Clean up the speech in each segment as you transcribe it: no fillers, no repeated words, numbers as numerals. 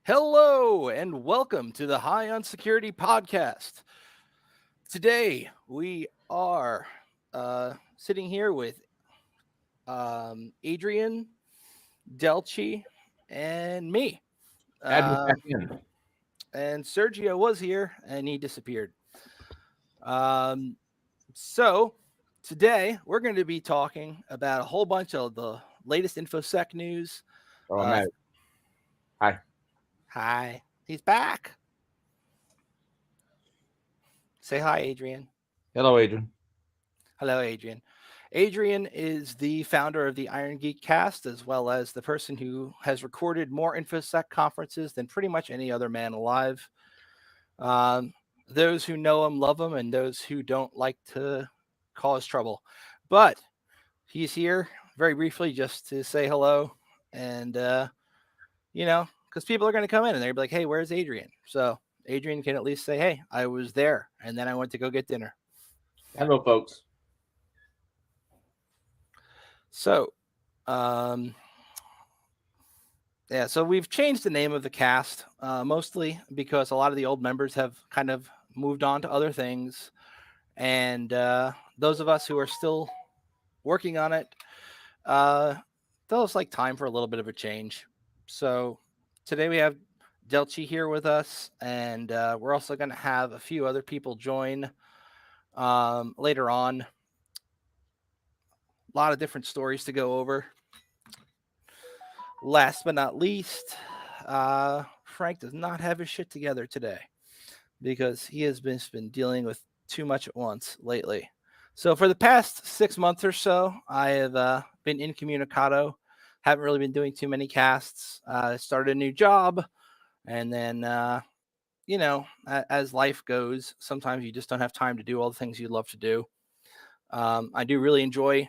Hello and welcome to the High on Security Podcast. Today we are sitting here with Adrian, Delchi, and me. Add me Uh, back in. and Sergio was here and he disappeared. Um, so today we're going to be talking about a whole bunch of the latest InfoSec news. Oh, I'm Uh, at it. Hi. Hi, he's back. Say hi, Adrian. Hello, Adrian. Hello, Adrian. Adrian is the founder of the IronGeek Cast, as well as the person who has recorded more InfoSec conferences than pretty much any other man alive. Um, those who know him love him, and those who don't like to cause trouble. But he's here very briefly just to say hello, and because people are going to come in and they're like, "Hey, where's Adrian?" So Adrian can at least say, "Hey, I was there, and then I went to go get dinner." Hello, folks. So, so we've changed the name of the cast, mostly because a lot of the old members have kind of moved on to other things. And those of us who are still working on it, felt it's like time for a little bit of a change. So today we have Delchi here with us, and we're also going to have a few other people join later on. A lot of different stories to go over. Last but not least, Frank does not have his shit together today because he has been dealing with too much at once lately. So for the past 6 months or so, I have been incommunicado. Haven't really been doing too many casts. Started a new job, and then as life goes, sometimes you just don't have time to do all the things you'd love to do. I do really enjoy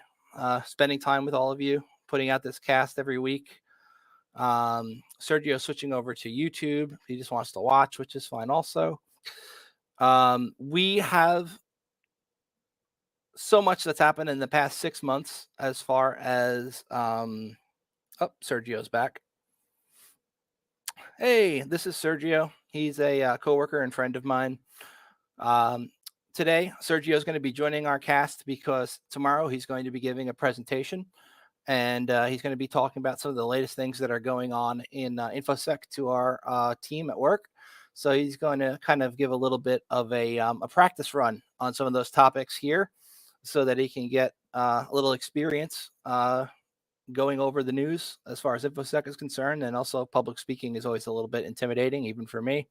spending time with all of you, putting out this cast every week. Sergio switching over to YouTube. He just wants to watch, which is fine also. We have so much that's happened in the past 6 months as far as Sergio's back. Hey, this is Sergio. He's a coworker and friend of mine. Today, Sergio is going to be joining our cast because tomorrow he's going to be giving a presentation, and he's going to be talking about some of the latest things that are going on in InfoSec to our team at work. So he's going to kind of give a little bit of a practice run on some of those topics here so that he can get a little experience going over the news as far as InfoSec is concerned. And also public speaking is always a little bit intimidating, even for me,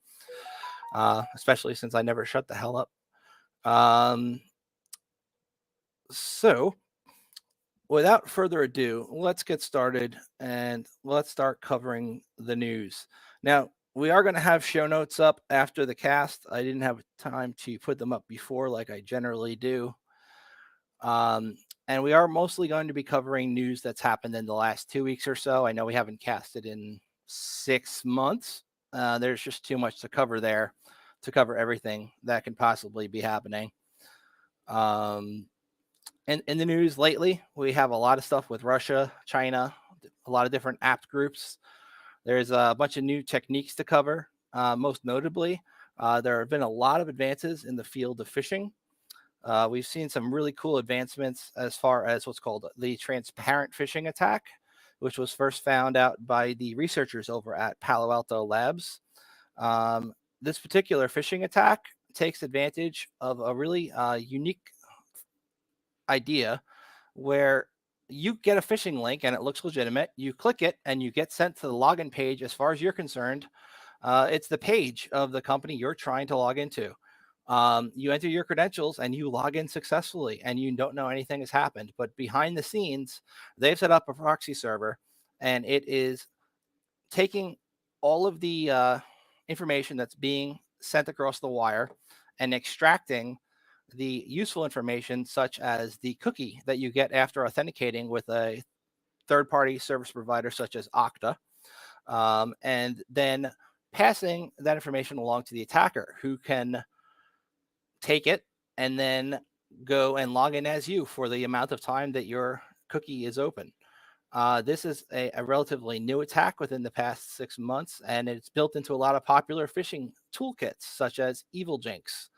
especially since I never shut the hell up. So without further ado, let's get started and let's start covering the news. Now, we are going to have show notes up after the cast. I didn't have time to put them up before like I generally do. And we are mostly going to be covering news that's happened in the last 2 weeks or so. I know we haven't casted in 6 months. There's just too much to cover there to cover everything that can possibly be happening. And in the news lately, we have a lot of stuff with Russia, China, a lot of different app groups. There's a bunch of new techniques to cover. Most notably, there have been a lot of advances in the field of phishing. We've seen some really cool advancements as far as what's called the transparent phishing attack, which was first found out by the researchers over at Palo Alto Labs. This particular phishing attack takes advantage of a really unique idea where you get a phishing link and it looks legitimate. You click it and you get sent to the login page. As far as you're concerned, it's the page of the company you're trying to log into. You enter your credentials and you log in successfully and you don't know anything has happened. But behind the scenes, they've set up a proxy server and it is taking all of the information that's being sent across the wire and extracting the useful information, such as the cookie that you get after authenticating with a third-party service provider such as Okta, and then passing that information along to the attacker, who can take it and then go and log in as you for the amount of time that your cookie is open. This is a relatively new attack within the past 6 months, and it's built into a lot of popular phishing toolkits, such as EvilJinx.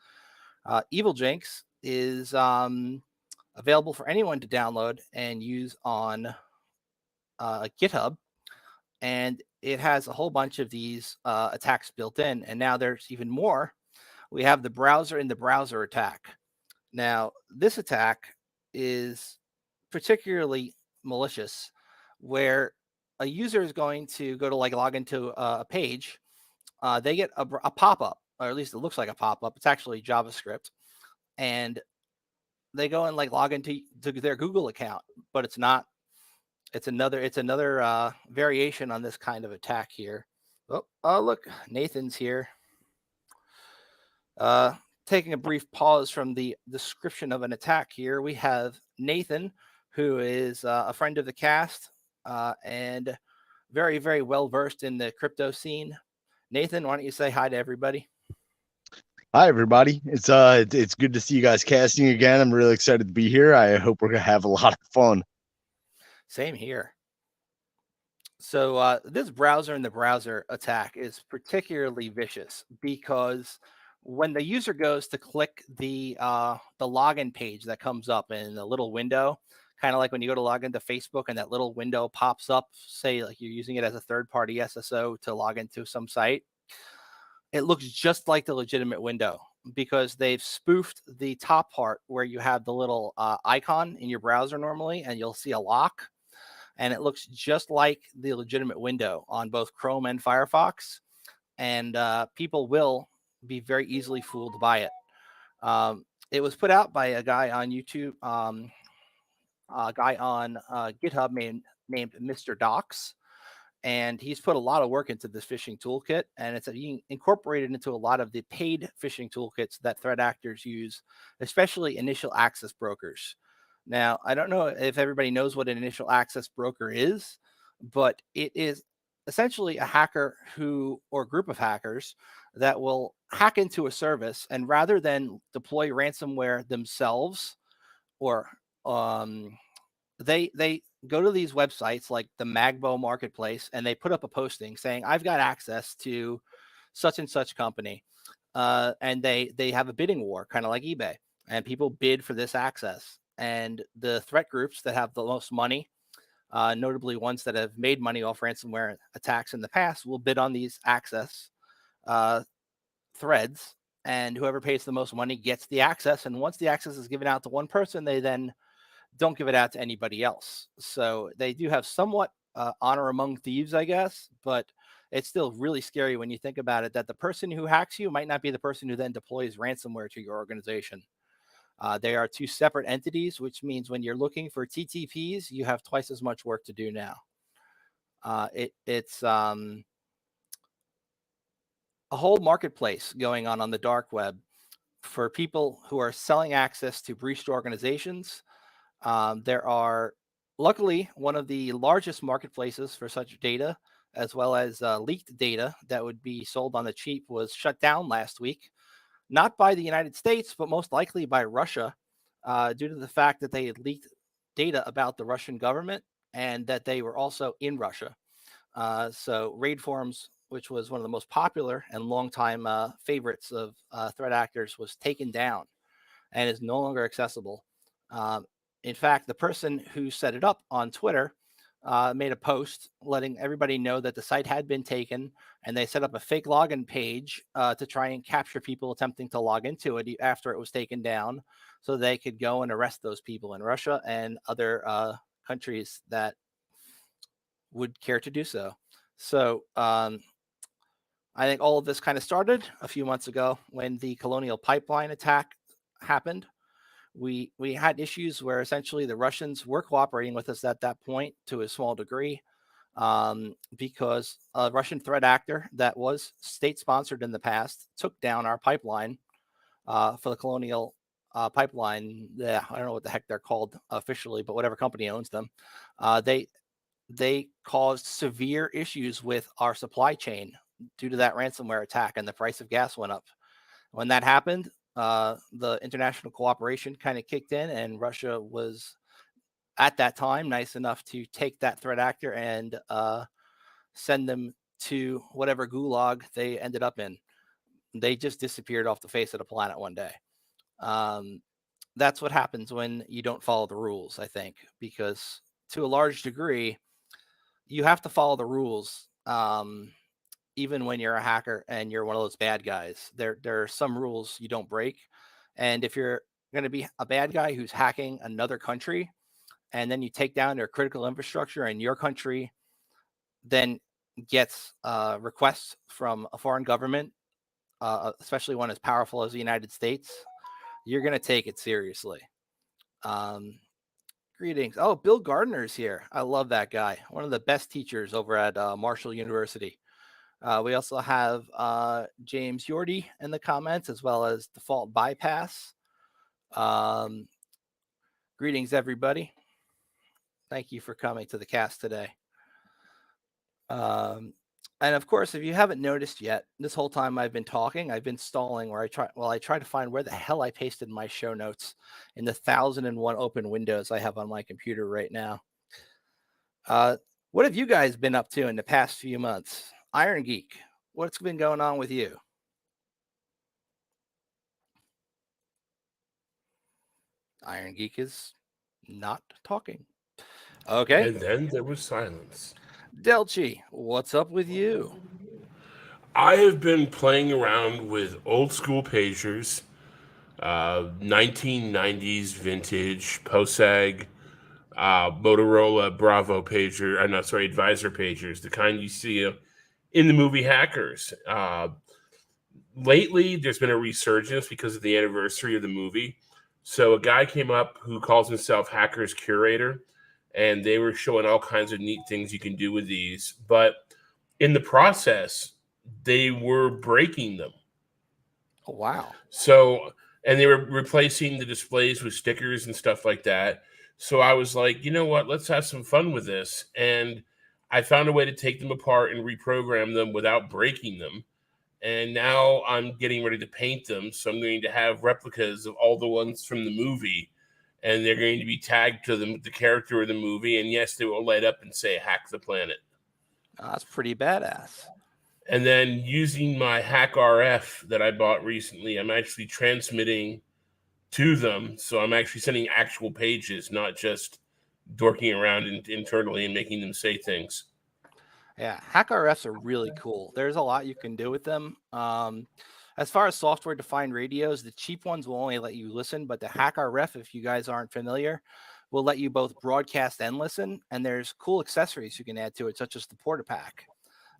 EvilJinx is available for anyone to download and use on GitHub, and it has a whole bunch of these attacks built in. And now there's even more. We have the browser in the browser attack. Now, this attack is particularly malicious, where a user is going to go to log into a page. They get a pop-up, or at least it looks like a pop-up. It's actually JavaScript, and they go and log into their Google account, but it's not. It's another variation on this kind of attack here. Oh, look, Nathan's here. Taking a brief pause from the description of an attack here, we have Nathan, who is a friend of the cast and very, very well versed in the crypto scene. Nathan, why don't you say hi to everybody? Hi, everybody. It's good to see you guys casting again. I'm really excited to be here. I hope we're gonna have a lot of fun. Same here. So this browser in the browser attack is particularly vicious because when the user goes to click the login page that comes up in the little window, kind of like when you go to log into Facebook and that little window pops up, say like you're using it as a third-party SSO to log into some site, it looks just like the legitimate window because they've spoofed the top part where you have the little icon in your browser normally, and you'll see a lock, and it looks just like the legitimate window on both Chrome and Firefox, and people will be very easily fooled by it. It was put out by a guy on YouTube, a guy on GitHub named Mr. Docs, and he's put a lot of work into this phishing toolkit, and it's being incorporated into a lot of the paid phishing toolkits that threat actors use, especially initial access brokers. Now, I don't know if everybody knows what an initial access broker is, but it is essentially a hacker or group of hackers that will hack into a service, and rather than deploy ransomware themselves, or they go to these websites like the Magbo Marketplace, and they put up a posting saying, I've got access to such and such company. And they have a bidding war, kind of like eBay, and people bid for this access. And the threat groups that have the most money, notably ones that have made money off ransomware attacks in the past, will bid on these access threads, and whoever pays the most money gets the access. And once the access is given out to one person, they then don't give it out to anybody else. So they do have somewhat honor among thieves, I guess, but it's still really scary when you think about it, that the person who hacks you might not be the person who then deploys ransomware to your organization. They are two separate entities, which means when you're looking for TTPs, you have twice as much work to do now. It's a whole marketplace going on the dark web for people who are selling access to breached organizations. There are, luckily, one of the largest marketplaces for such data, as well as leaked data that would be sold on the cheap, was shut down last week. Not by the United States, but most likely by Russia, due to the fact that they had leaked data about the Russian government and that they were also in Russia. So raid forums, which was one of the most popular and longtime favorites of threat actors, was taken down and is no longer accessible. In fact, the person who set it up on Twitter made a post letting everybody know that the site had been taken, and they set up a fake login page to try and capture people attempting to log into it after it was taken down, so they could go and arrest those people in Russia and other countries that would care to do so. So I think all of this kind of started a few months ago when the Colonial Pipeline attack happened. We had issues where essentially the Russians were cooperating with us at that point to a small degree, because a Russian threat actor that was state-sponsored in the past took down our pipeline for the Colonial Pipeline. Yeah, I don't know what the heck they're called officially, but whatever company owns them. They caused severe issues with our supply chain due to that ransomware attack, and the price of gas went up. When that happened, the international cooperation kind of kicked in, and Russia was at that time nice enough to take that threat actor and send them to whatever gulag they ended up in. They just disappeared off the face of the planet one day. That's what happens when you don't follow the rules, I think, because to a large degree, you have to follow the rules. Even when you're a hacker and you're one of those bad guys, there are some rules you don't break. And if you're going to be a bad guy who's hacking another country, and then you take down their critical infrastructure, and your country then gets requests from a foreign government, especially one as powerful as the United States, you're going to take it seriously. Greetings. Oh, Bill Gardner's here. I love that guy. One of the best teachers over at Marshall University. We also have James Yordy in the comments, as well as Default Bypass. Greetings, everybody. Thank you for coming to the cast today. And of course, if you haven't noticed yet, this whole time I've been talking, I've been stalling where I try to find where the hell I pasted my show notes in the 1001 open windows I have on my computer right now. What have you guys been up to in the past few months? IronGeek, what's been going on with you? IronGeek is not talking. Okay. And then there was silence. Delchi, what's up with you? I have been playing around with old school pagers, 1990s vintage POSAG, Motorola Bravo pager. Advisor pagers, the kind you see in the movie Hackers. Lately, there's been a resurgence because of the anniversary of the movie. So a guy came up who calls himself Hackers Curator, and they were showing all kinds of neat things you can do with these. But in the process, they were breaking them. Oh, wow. So, and they were replacing the displays with stickers and stuff like that. So I was like, you know what, let's have some fun with this. And I found a way to take them apart and reprogram them without breaking them. And now I'm getting ready to paint them. So I'm going to have replicas of all the ones from the movie. And they're going to be tagged to the character of the movie. And yes, they will light up and say, hack the planet. That's pretty badass. And then using my HackRF that I bought recently, I'm actually transmitting to them. So I'm actually sending actual pages, not just dorking around internally and making them say things. Yeah, HackRFs are really cool. There's a lot you can do with them. As far as software-defined radios, the cheap ones will only let you listen, but the HackRF, if you guys aren't familiar, will let you both broadcast and listen. And there's cool accessories you can add to it, such as the PortaPack.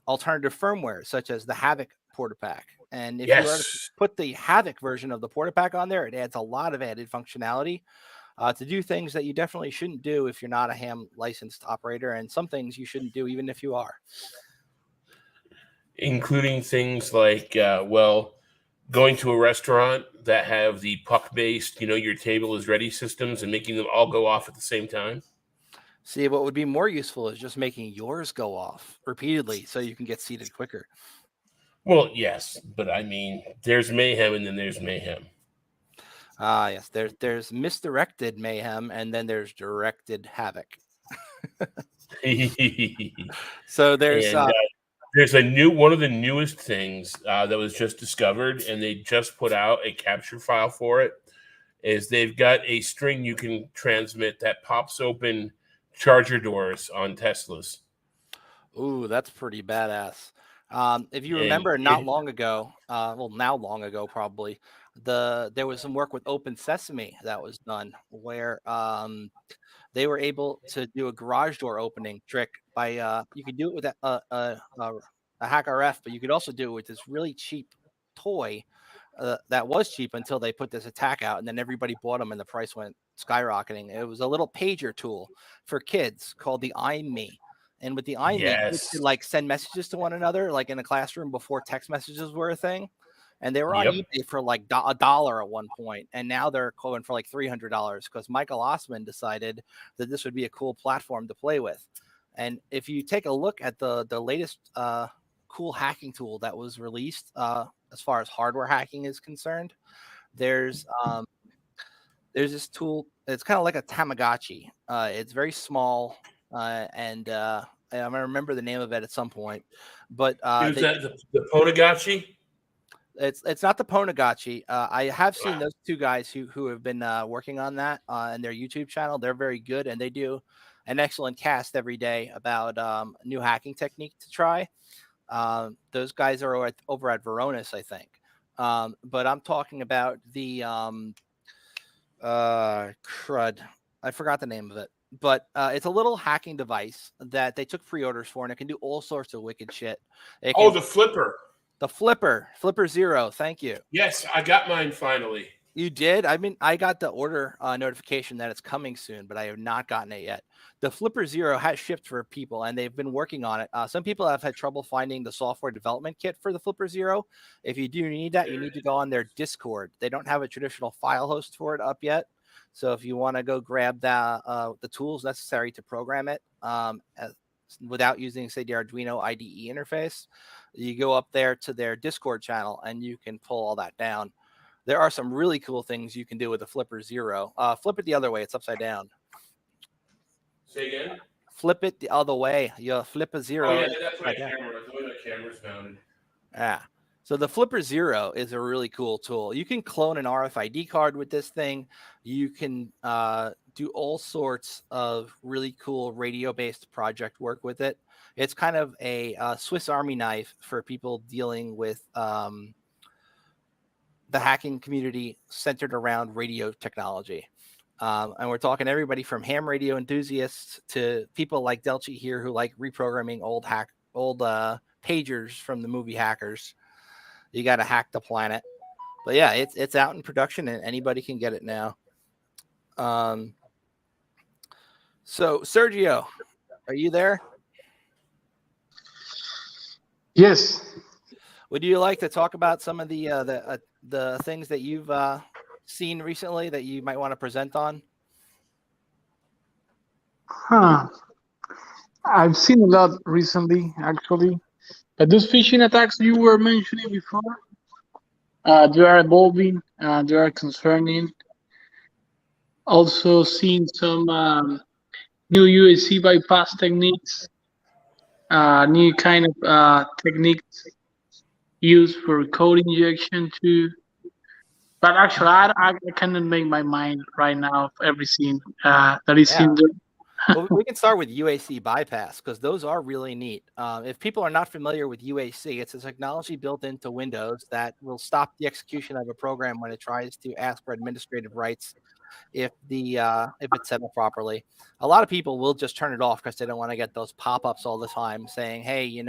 Alternative firmware, such as the Havoc PortaPack. And if you were to put the Havoc version of the PortaPack on there, it adds a lot of added functionality to do things that you definitely shouldn't do if you're not a ham licensed operator, and some things you shouldn't do even if you are. Including things like, going to a restaurant that have the puck-based, your table is ready systems and making them all go off at the same time. See, what would be more useful is just making yours go off repeatedly so you can get seated quicker. Well, yes, but I mean, there's mayhem and then there's mayhem. Yes, there's misdirected mayhem and then there's directed havoc. So there's one of the newest things that was just discovered, and they just put out a capture file for it. Is they've got a string you can transmit that pops open charger doors on Teslas. Ooh, that's pretty badass. If you remember, not long ago, probably, there was some work with Open Sesame that was done where they were able to do a garage door opening trick by you could do it with a HackRF, but you could also do it with this really cheap toy that was cheap until they put this attack out, and then everybody bought them and the price went skyrocketing. It was a little pager tool for kids called the iMe. And with the iMe, yes, you could send messages to one another, like in a classroom before text messages were a thing. And they were on eBay for like $1 at one point, and now they're going for like $300 because Michael Osman decided that this would be a cool platform to play with. And if you take a look at the latest cool hacking tool that was released, as far as hardware hacking is concerned, there's this tool It's kind of like a Tamagotchi. It's very small, and I'm gonna remember the name of it at some point. But Is that the Ponagachi? it's not the Ponagachi. I have seen those two guys who have been working on that in their YouTube channel. They're very good, and they do an excellent cast every day about new hacking technique to try. Those guys are over at Varonis, I think. But I'm talking about the crud. I forgot the name of it. But it's a little hacking device that they took pre-orders for, and it can do all sorts of wicked shit. The Flipper. The Flipper Zero. Thank you. Yes, I got mine finally. You did? I mean, I got the order notification that it's coming soon, but I have not gotten it yet. The Flipper Zero has shipped for people, and they've been working on it. Some people have had trouble finding the software development kit for the Flipper Zero. If you do need that, you need to go on their Discord. They don't have a traditional file host for it up yet. So if you want to go grab the tools necessary to program it without using, say, the Arduino IDE interface, you go up there to their Discord channel, and you can pull all that down. There are some really cool things you can do with the Flipper Zero. Flip it the other way. It's upside down. Say again? Flip it the other way. You flip a zero. Oh, yeah, that's my camera. That's the way my camera's mounted. Yeah. So the Flipper Zero is a really cool tool. You can clone an RFID card with this thing. You can do all sorts of really cool radio-based project work with it. It's kind of a Swiss Army knife for people dealing with the hacking community centered around radio technology. And we're talking everybody from ham radio enthusiasts to people like Delchi here who like reprogramming old pagers from the movie Hackers. You got to hack the planet. But yeah, it's out in production and anybody can get it now. So Sergio, are you there? Yes. Would you like to talk about some of the things that you've seen recently that you might want to present on? I've seen a lot recently, actually. But those phishing attacks you were mentioning before, they are evolving, they are concerning. Also seen some new USC Bypass techniques, new kind of techniques used for code injection too. But actually, I cannot make my mind right now of everything that is in there. Well, we can start with UAC Bypass because those are really neat. If people are not familiar with UAC, it's a technology built into Windows that will stop the execution of a program when it tries to ask for administrative rights if it's set up properly. A lot of people will just turn it off because they don't want to get those pop-ups all the time saying, "Hey, you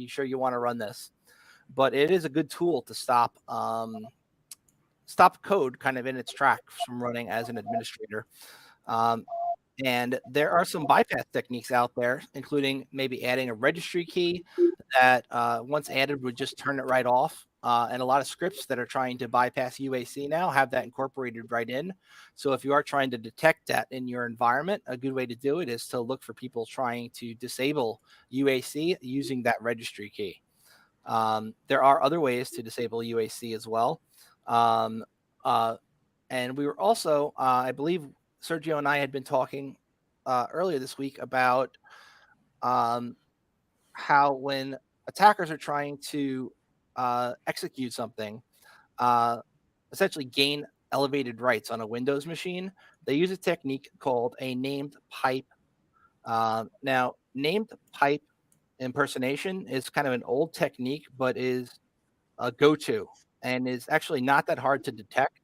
sure you want to run this?" But it is a good tool to stop code kind of in its tracks from running as an administrator. And there are some bypass techniques out there, including maybe adding a registry key that once added would just turn it right off. And a lot of scripts that are trying to bypass UAC now have that incorporated right in. So if you are trying to detect that in your environment, a good way to do it is to look for people trying to disable UAC using that registry key. There are other ways to disable UAC as well. And we were also, I believe, Sergio and I had been talking earlier this week about how when attackers are trying to execute something, essentially gain elevated rights on a Windows machine, they use a technique called a named pipe. Now, named pipe impersonation is kind of an old technique, but is a go-to and is actually not that hard to detect.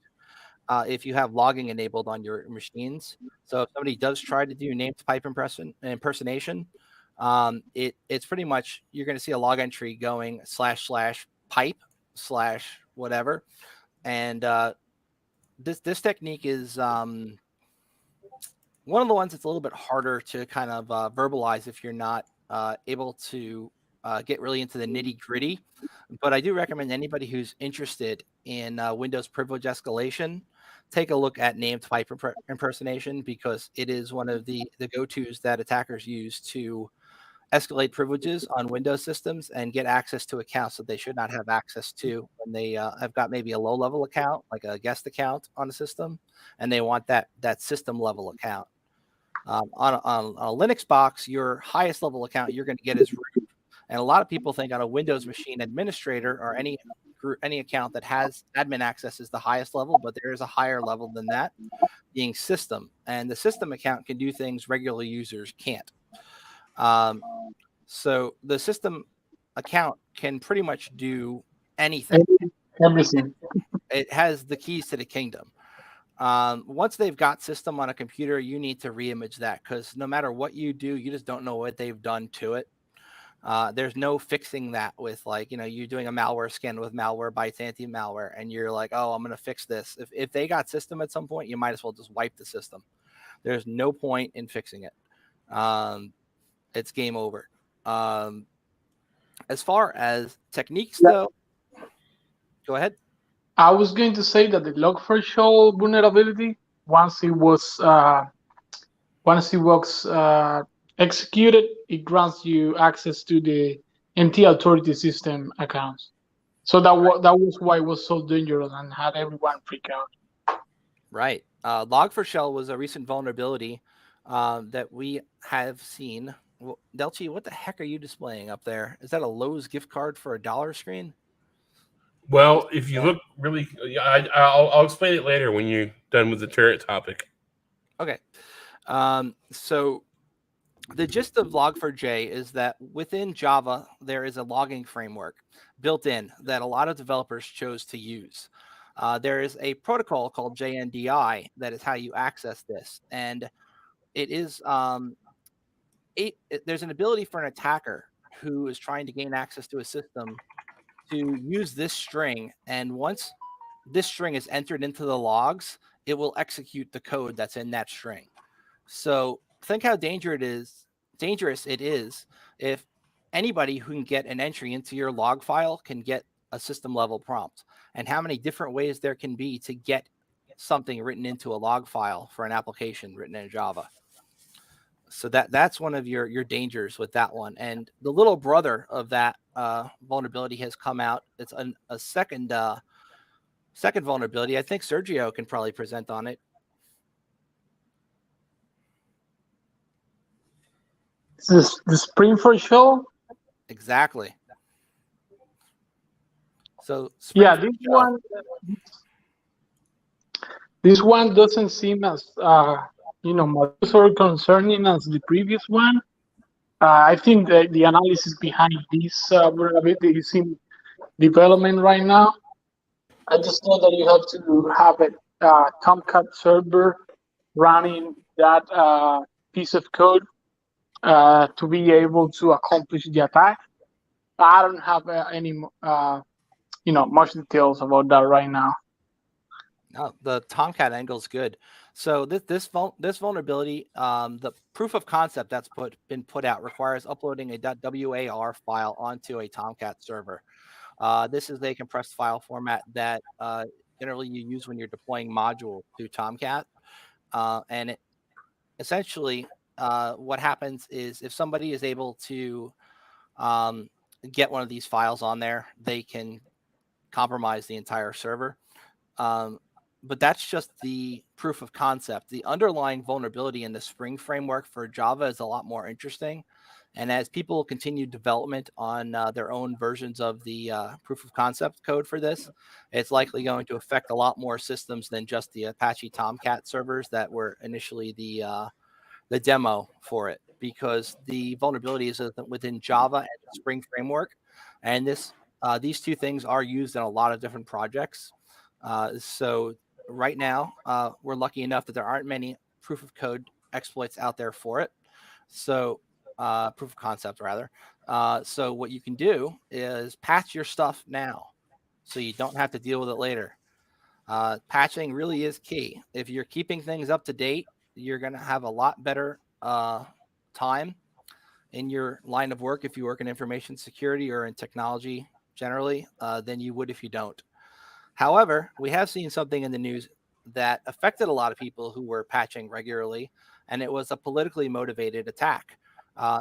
If you have logging enabled on your machines. So if somebody does try to do named pipe impersonation, it's pretty much, you're going to see a log entry going //pipe/whatever. And this technique is one of the ones that's a little bit harder to kind of verbalize if you're not able to get really into the nitty gritty. But I do recommend anybody who's interested in Windows privilege escalation, take a look at named pipe impersonation because it is one of the go-tos that attackers use to escalate privileges on Windows systems and get access to accounts that they should not have access to when they have got maybe a low-level account, like a guest account on a system, and they want that system-level account. On a Linux box, your highest level account you're going to get is root. And a lot of people think on a Windows machine, administrator or any account that has admin access is the highest level, but there is a higher level than that, being system. And the system account can do things regular users can't. So the system account can pretty much do anything. Everything. It has the keys to the kingdom. Once they've got system on a computer, you need to reimage that, because no matter what you do, you just don't know what they've done to it. There's no fixing that with, like, you're doing a malware scan with malware, bytes anti-malware, and you're like, oh, I'm going to fix this. If they got system at some point, you might as well just wipe the system. There's no point in fixing it. It's game over. As far as techniques, though, go ahead. I was going to say that the Log4Shell vulnerability, once it was executed, it grants you access to the NT authority system accounts. So that was why it was so dangerous and had everyone freak out. Right. Log4Shell was a recent vulnerability that we have seen. Well, Delchi, what the heck are you displaying up there? Is that a Lowe's gift card for $1 screen? Well, if you look really, I'll explain it later when you're done with the turret topic. Okay. So the gist of Log4j is that within Java, there is a logging framework built in that a lot of developers chose to use. There is a protocol called JNDI that is how you access this. And it is there's an ability for an attacker who is trying to gain access to a system to use this string, and once this string is entered into the logs, it will execute the code that's in that string. So think how dangerous it is if anybody who can get an entry into your log file can get a system level prompt, and how many different ways there can be to get something written into a log file for an application written in Java. So that's one of your dangers with that one. And the little brother of that vulnerability has come out. It's a second vulnerability. I think Sergio can probably present on it. Is this the Spring4Shell? Exactly. So yeah, this one doesn't seem as much or concerning as the previous one. I think that the analysis behind this vulnerability is in development right now. I just know that you have to have a tomcat server running that piece of code to be able to accomplish the attack. I don't have any much details about that right now. No, the Tomcat angle is good. So this vulnerability, the proof of concept that's been put out requires uploading a .war file onto a Tomcat server. This is a compressed file format that generally you use when you're deploying modules to Tomcat. And it essentially what happens is if somebody is able to get one of these files on there, they can compromise the entire server. But that's just the proof of concept. The underlying vulnerability in the Spring framework for Java is a lot more interesting. And as people continue development on their own versions of the proof of concept code for this, it's likely going to affect a lot more systems than just the Apache Tomcat servers that were initially the demo for it, because the vulnerability is within Java and the Spring framework. And these two things are used in a lot of different projects. So right now, we're lucky enough that there aren't many proof of code exploits out there for it. So proof of concept rather. So what you can do is patch your stuff now so you don't have to deal with it later. Patching really is key. If you're keeping things up to date, you're going to have a lot better time in your line of work if you work in information security or in technology generally than you would if you don't. However, we have seen something in the news that affected a lot of people who were patching regularly, and it was a politically motivated attack.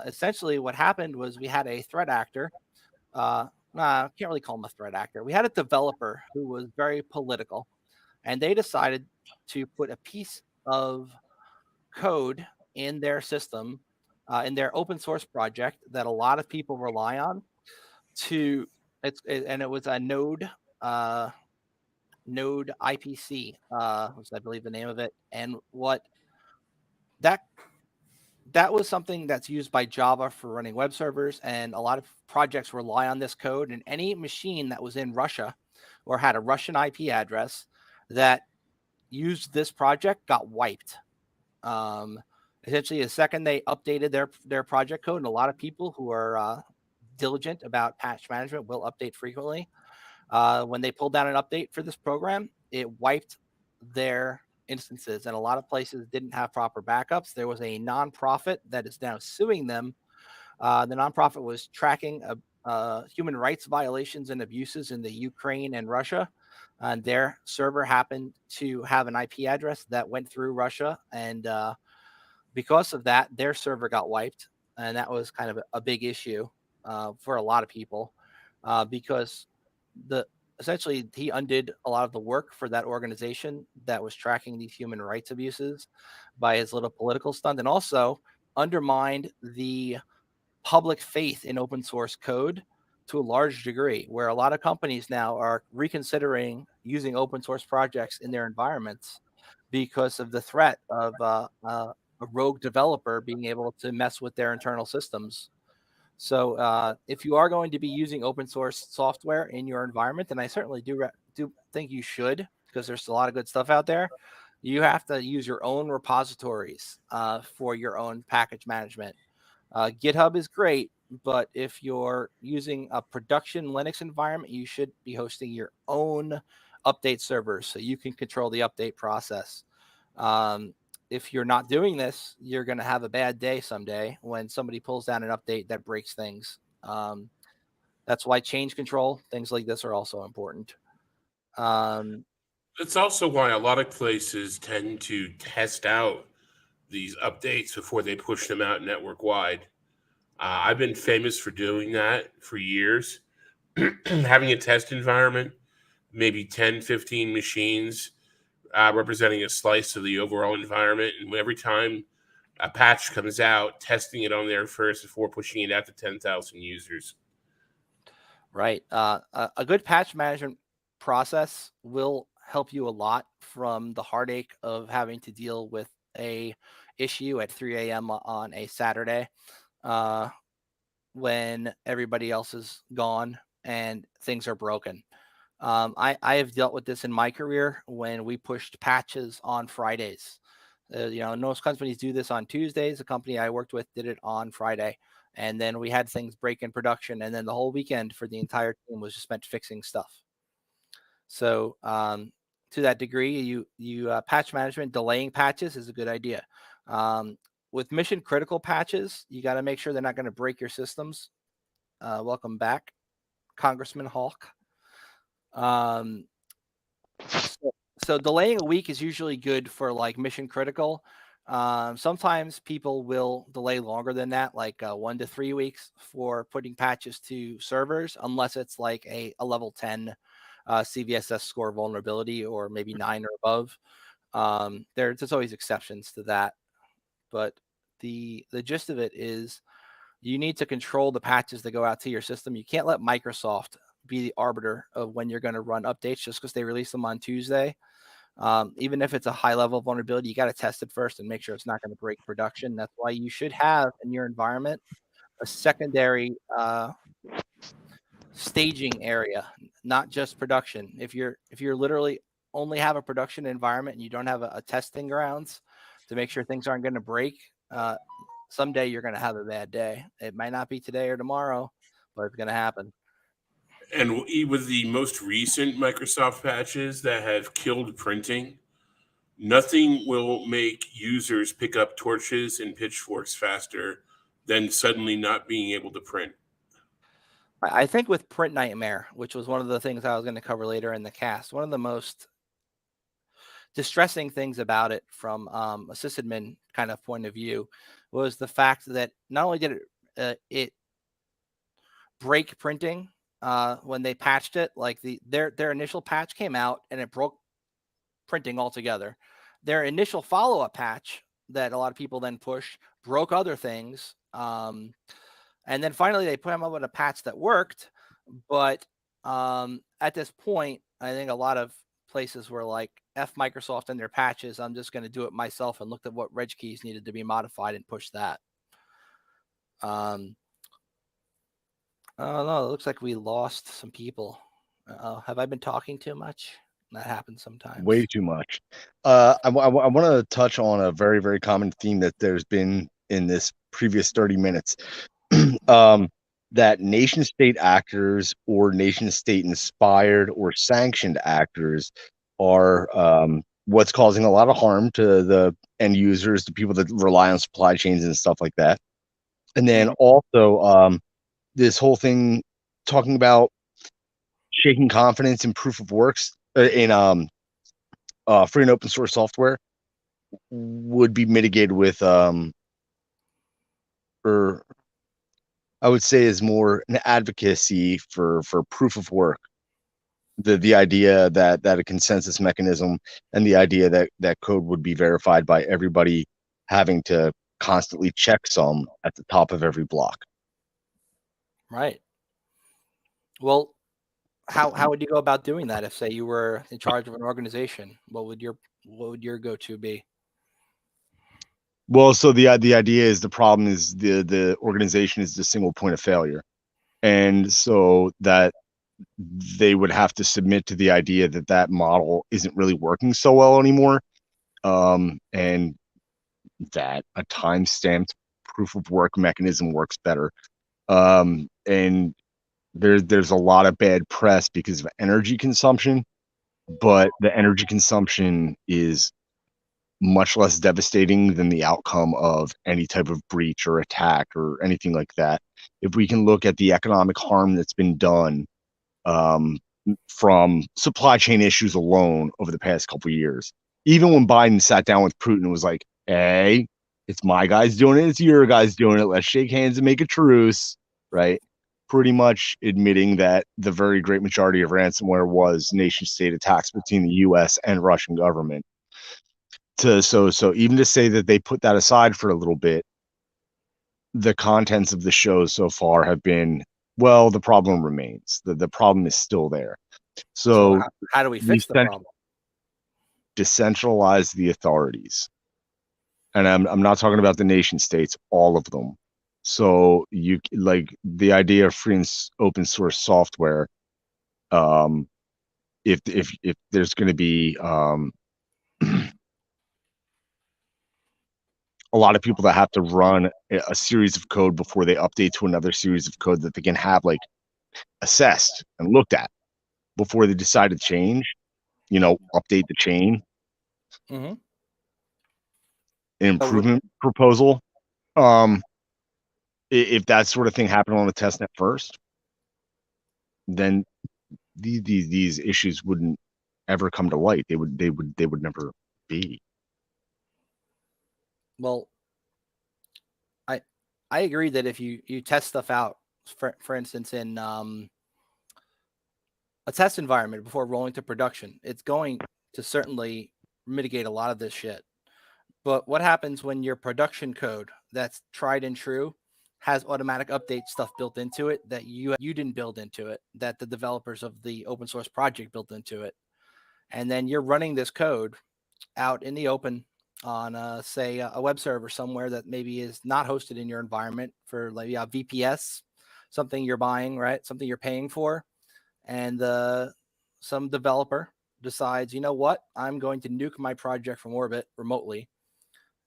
Essentially, what happened was we had a threat actor. I can't really call him a threat actor. We had a developer who was very political, and they decided to put a piece of code in their system, in their open source project that a lot of people rely on. And it was a Node IPC, which I believe the name of it. And what that was something that's used by Java for running web servers, and a lot of projects rely on this code. And any machine that was in Russia or had a Russian IP address that used this project got wiped. Essentially, the second they updated their project code, and a lot of people who are diligent about patch management will update frequently. When they pulled down an update for this program, it wiped their instances, and a lot of places didn't have proper backups. There was a nonprofit that is now suing them. The nonprofit was tracking human rights violations and abuses in the Ukraine and Russia, and their server happened to have an IP address that went through Russia, and because of that, their server got wiped, and that was kind of a big issue for a lot of people because essentially he undid a lot of the work for that organization that was tracking these human rights abuses by his little political stunt, and also undermined the public faith in open source code to a large degree, where a lot of companies now are reconsidering using open source projects in their environments because of the threat of a rogue developer being able to mess with their internal systems. So if you are going to be using open source software in your environment, and I certainly do think you should, because there's a lot of good stuff out there, you have to use your own repositories for your own package management. GitHub is great, but if you're using a production Linux environment, you should be hosting your own update servers so you can control the update process. If you're not doing this, you're going to have a bad day someday when somebody pulls down an update that breaks things. That's why change control, things like this are also important. It's also why a lot of places tend to test out these updates before they push them out network wide. I've been famous for doing that for years. Having a test environment, maybe 10, 15 machines representing a slice of the overall environment. And every time a patch comes out, testing it on there first before pushing it out to 10,000 users. Right. A good patch management process will help you a lot from the heartache of having to deal with a issue at 3 a.m. on a Saturday when everybody else is gone and things are broken. I have dealt with this in my career when we pushed patches on Fridays. Most companies do this on Tuesdays. The company I worked with did it on Friday. And then we had things break in production. And then the whole weekend for the entire team was just spent fixing stuff. So to that degree, you patch management, delaying patches is a good idea. With mission critical patches, you got to make sure they're not going to break your systems. Welcome back, Congressman Hawk. So delaying a week is usually good for like mission critical. Sometimes people will delay longer than that, like 1 to 3 weeks for putting patches to servers, unless it's like a level 10 CVSS score vulnerability or maybe 9 or above. There's always exceptions to that, but the gist of it is you need to control the patches that go out to your system. You can't let Microsoft be the arbiter of when you're going to run updates just because they release them on Tuesday. Even if it's a high level vulnerability, you got to test it first and make sure it's not going to break production. That's why you should have in your environment a secondary staging area, not just production. If you're literally only have a production environment and you don't have a testing grounds to make sure things aren't going to break, someday you're going to have a bad day. It might not be today or tomorrow, but it's going to happen. And with the most recent Microsoft patches that have killed printing, nothing will make users pick up torches and pitchforks faster than suddenly not being able to print. I think with Print Nightmare, which was one of the things I was going to cover later in the cast, one of the most distressing things about it from a sysadmin kind of point of view was the fact that not only did it break printing when they patched it, like their initial patch came out and it broke printing altogether. Their initial follow-up patch that a lot of people then pushed broke other things. And then finally they put them up with a patch that worked. But at this point, I think a lot of places were like, F Microsoft and their patches. I'm just going to do it myself, and looked at what reg keys needed to be modified and push that. Oh no, it looks like we lost some people. Have I been talking too much? That happens sometimes. Way too much. I want to touch on a very, very common theme that there's been in this previous 30 minutes. That nation state actors or nation state inspired or sanctioned actors are what's causing a lot of harm to the end users, the people that rely on supply chains and stuff like that. And then also this whole thing talking about shaking confidence in proof of works in free and open source software would be mitigated with or I would say is more an advocacy for proof of work. The idea that a consensus mechanism and the idea that code would be verified by everybody having to constantly check some at the top of every block. Right. Well, how would you go about doing that if, say, you were in charge of an organization? What would your go-to be? Well, so the idea is the problem is the organization is the single point of failure, and so that they would have to submit to the idea that model isn't really working so well anymore, and that a time-stamped proof of work mechanism works better. And there's a lot of bad press because of energy consumption, but the energy consumption is much less devastating than the outcome of any type of breach or attack or anything like that. If we can look at the economic harm that's been done from supply chain issues alone over the past couple of years, even when Biden sat down with Putin and was like, hey, it's my guys doing it, it's your guys doing it, let's shake hands and make a truce, right? Pretty much admitting that the very great majority of ransomware was nation state attacks between the US and Russian government. So even to say that they put that aside for a little bit, the contents of the shows so far have been, well, the problem remains. The problem is still there. So how do we fix the problem? Decentralize the authorities. And I'm not talking about the nation states, all of them. So you like the idea of free and open source software. If there's going to be a lot of people that have to run a series of code before they update to another series of code that they can have like assessed and looked at before they decide to change, update the chain. Mm-hmm. An improvement proposal. If that sort of thing happened on the testnet first, then these issues wouldn't ever come to light. They would never be. Well, I agree that if you test stuff out, for instance, in a test environment before rolling to production, it's going to certainly mitigate a lot of this shit. But what happens when your production code that's tried and true has automatic update stuff built into it that you didn't build into it, that the developers of the open source project built into it, and then you're running this code out in the open on say a web server somewhere that maybe is not hosted in your environment for like VPS, something you're buying, right? Something you're paying for. And some developer decides, you know what? I'm going to nuke my project from orbit remotely.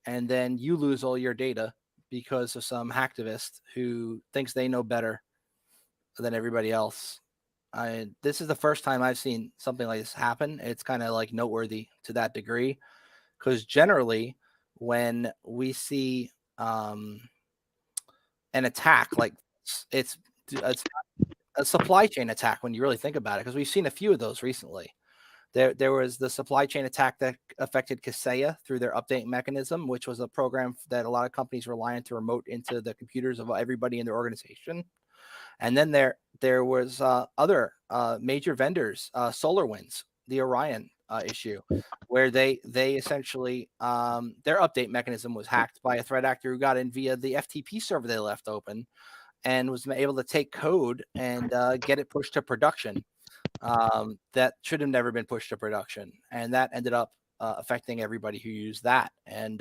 And then you lose all your data because of some hacktivist who thinks they know better than everybody else. This is the first time I've seen something like this happen. It's kind of like noteworthy to that degree. Because generally, when we see an attack, like it's a supply chain attack, when you really think about it, because we've seen a few of those recently, There was the supply chain attack that affected Kaseya through their update mechanism, which was a program that a lot of companies rely on to remote into the computers of everybody in their organization. And then there was other major vendors, SolarWinds, the Orion issue, where they essentially their update mechanism was hacked by a threat actor who got in via the FTP server they left open, and was able to take code and get it pushed to production. That should have never been pushed to production, and that ended up affecting everybody who used that. And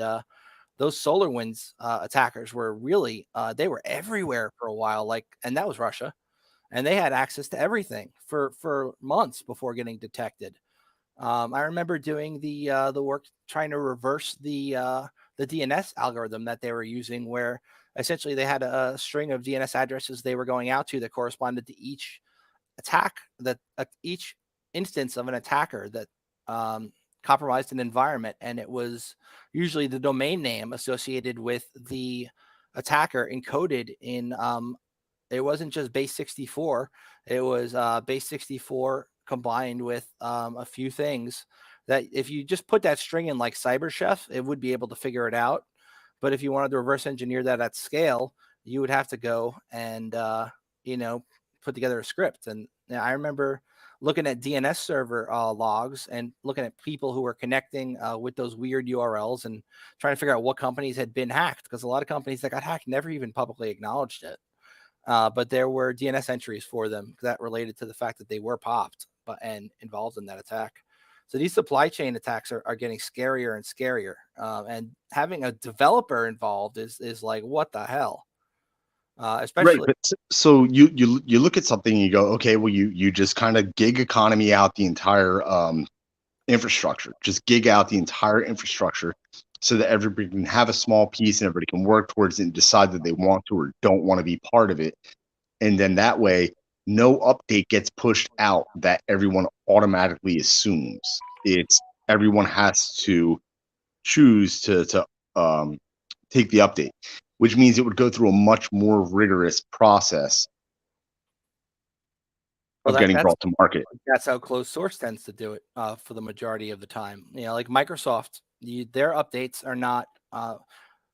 those SolarWinds attackers were really they were everywhere for a while, and that was Russia, and they had access to everything for months before getting detected. I remember doing the work trying to reverse the DNS algorithm that they were using, where essentially they had a string of DNS addresses they were going out to that corresponded to each attack, that each instance of an attacker that compromised an environment, and it was usually the domain name associated with the attacker encoded in it wasn't just base 64, it was base 64 combined with a few things that if you just put that string in like CyberChef, it would be able to figure it out. But if you wanted to reverse engineer that at scale, you would have to go and put together a script. And I remember looking at DNS server logs and looking at people who were connecting with those weird URLs and trying to figure out what companies had been hacked, because a lot of companies that got hacked never even publicly acknowledged it. But there were DNS entries for them that related to the fact that they were popped and involved in that attack. So these supply chain attacks are getting scarier and scarier. And having a developer involved is like, what the hell? Especially right. But so you look at something and you go, okay, well you just kind of gig economy out the entire infrastructure, just gig out the entire infrastructure so that everybody can have a small piece and everybody can work towards it and decide that they want to or don't want to be part of it. And then that way, no update gets pushed out that everyone automatically assumes. It's everyone has to choose to take the update, which means it would go through a much more rigorous process of getting brought to market. That's how closed source tends to do it for the majority of the time. Like Microsoft, their updates are not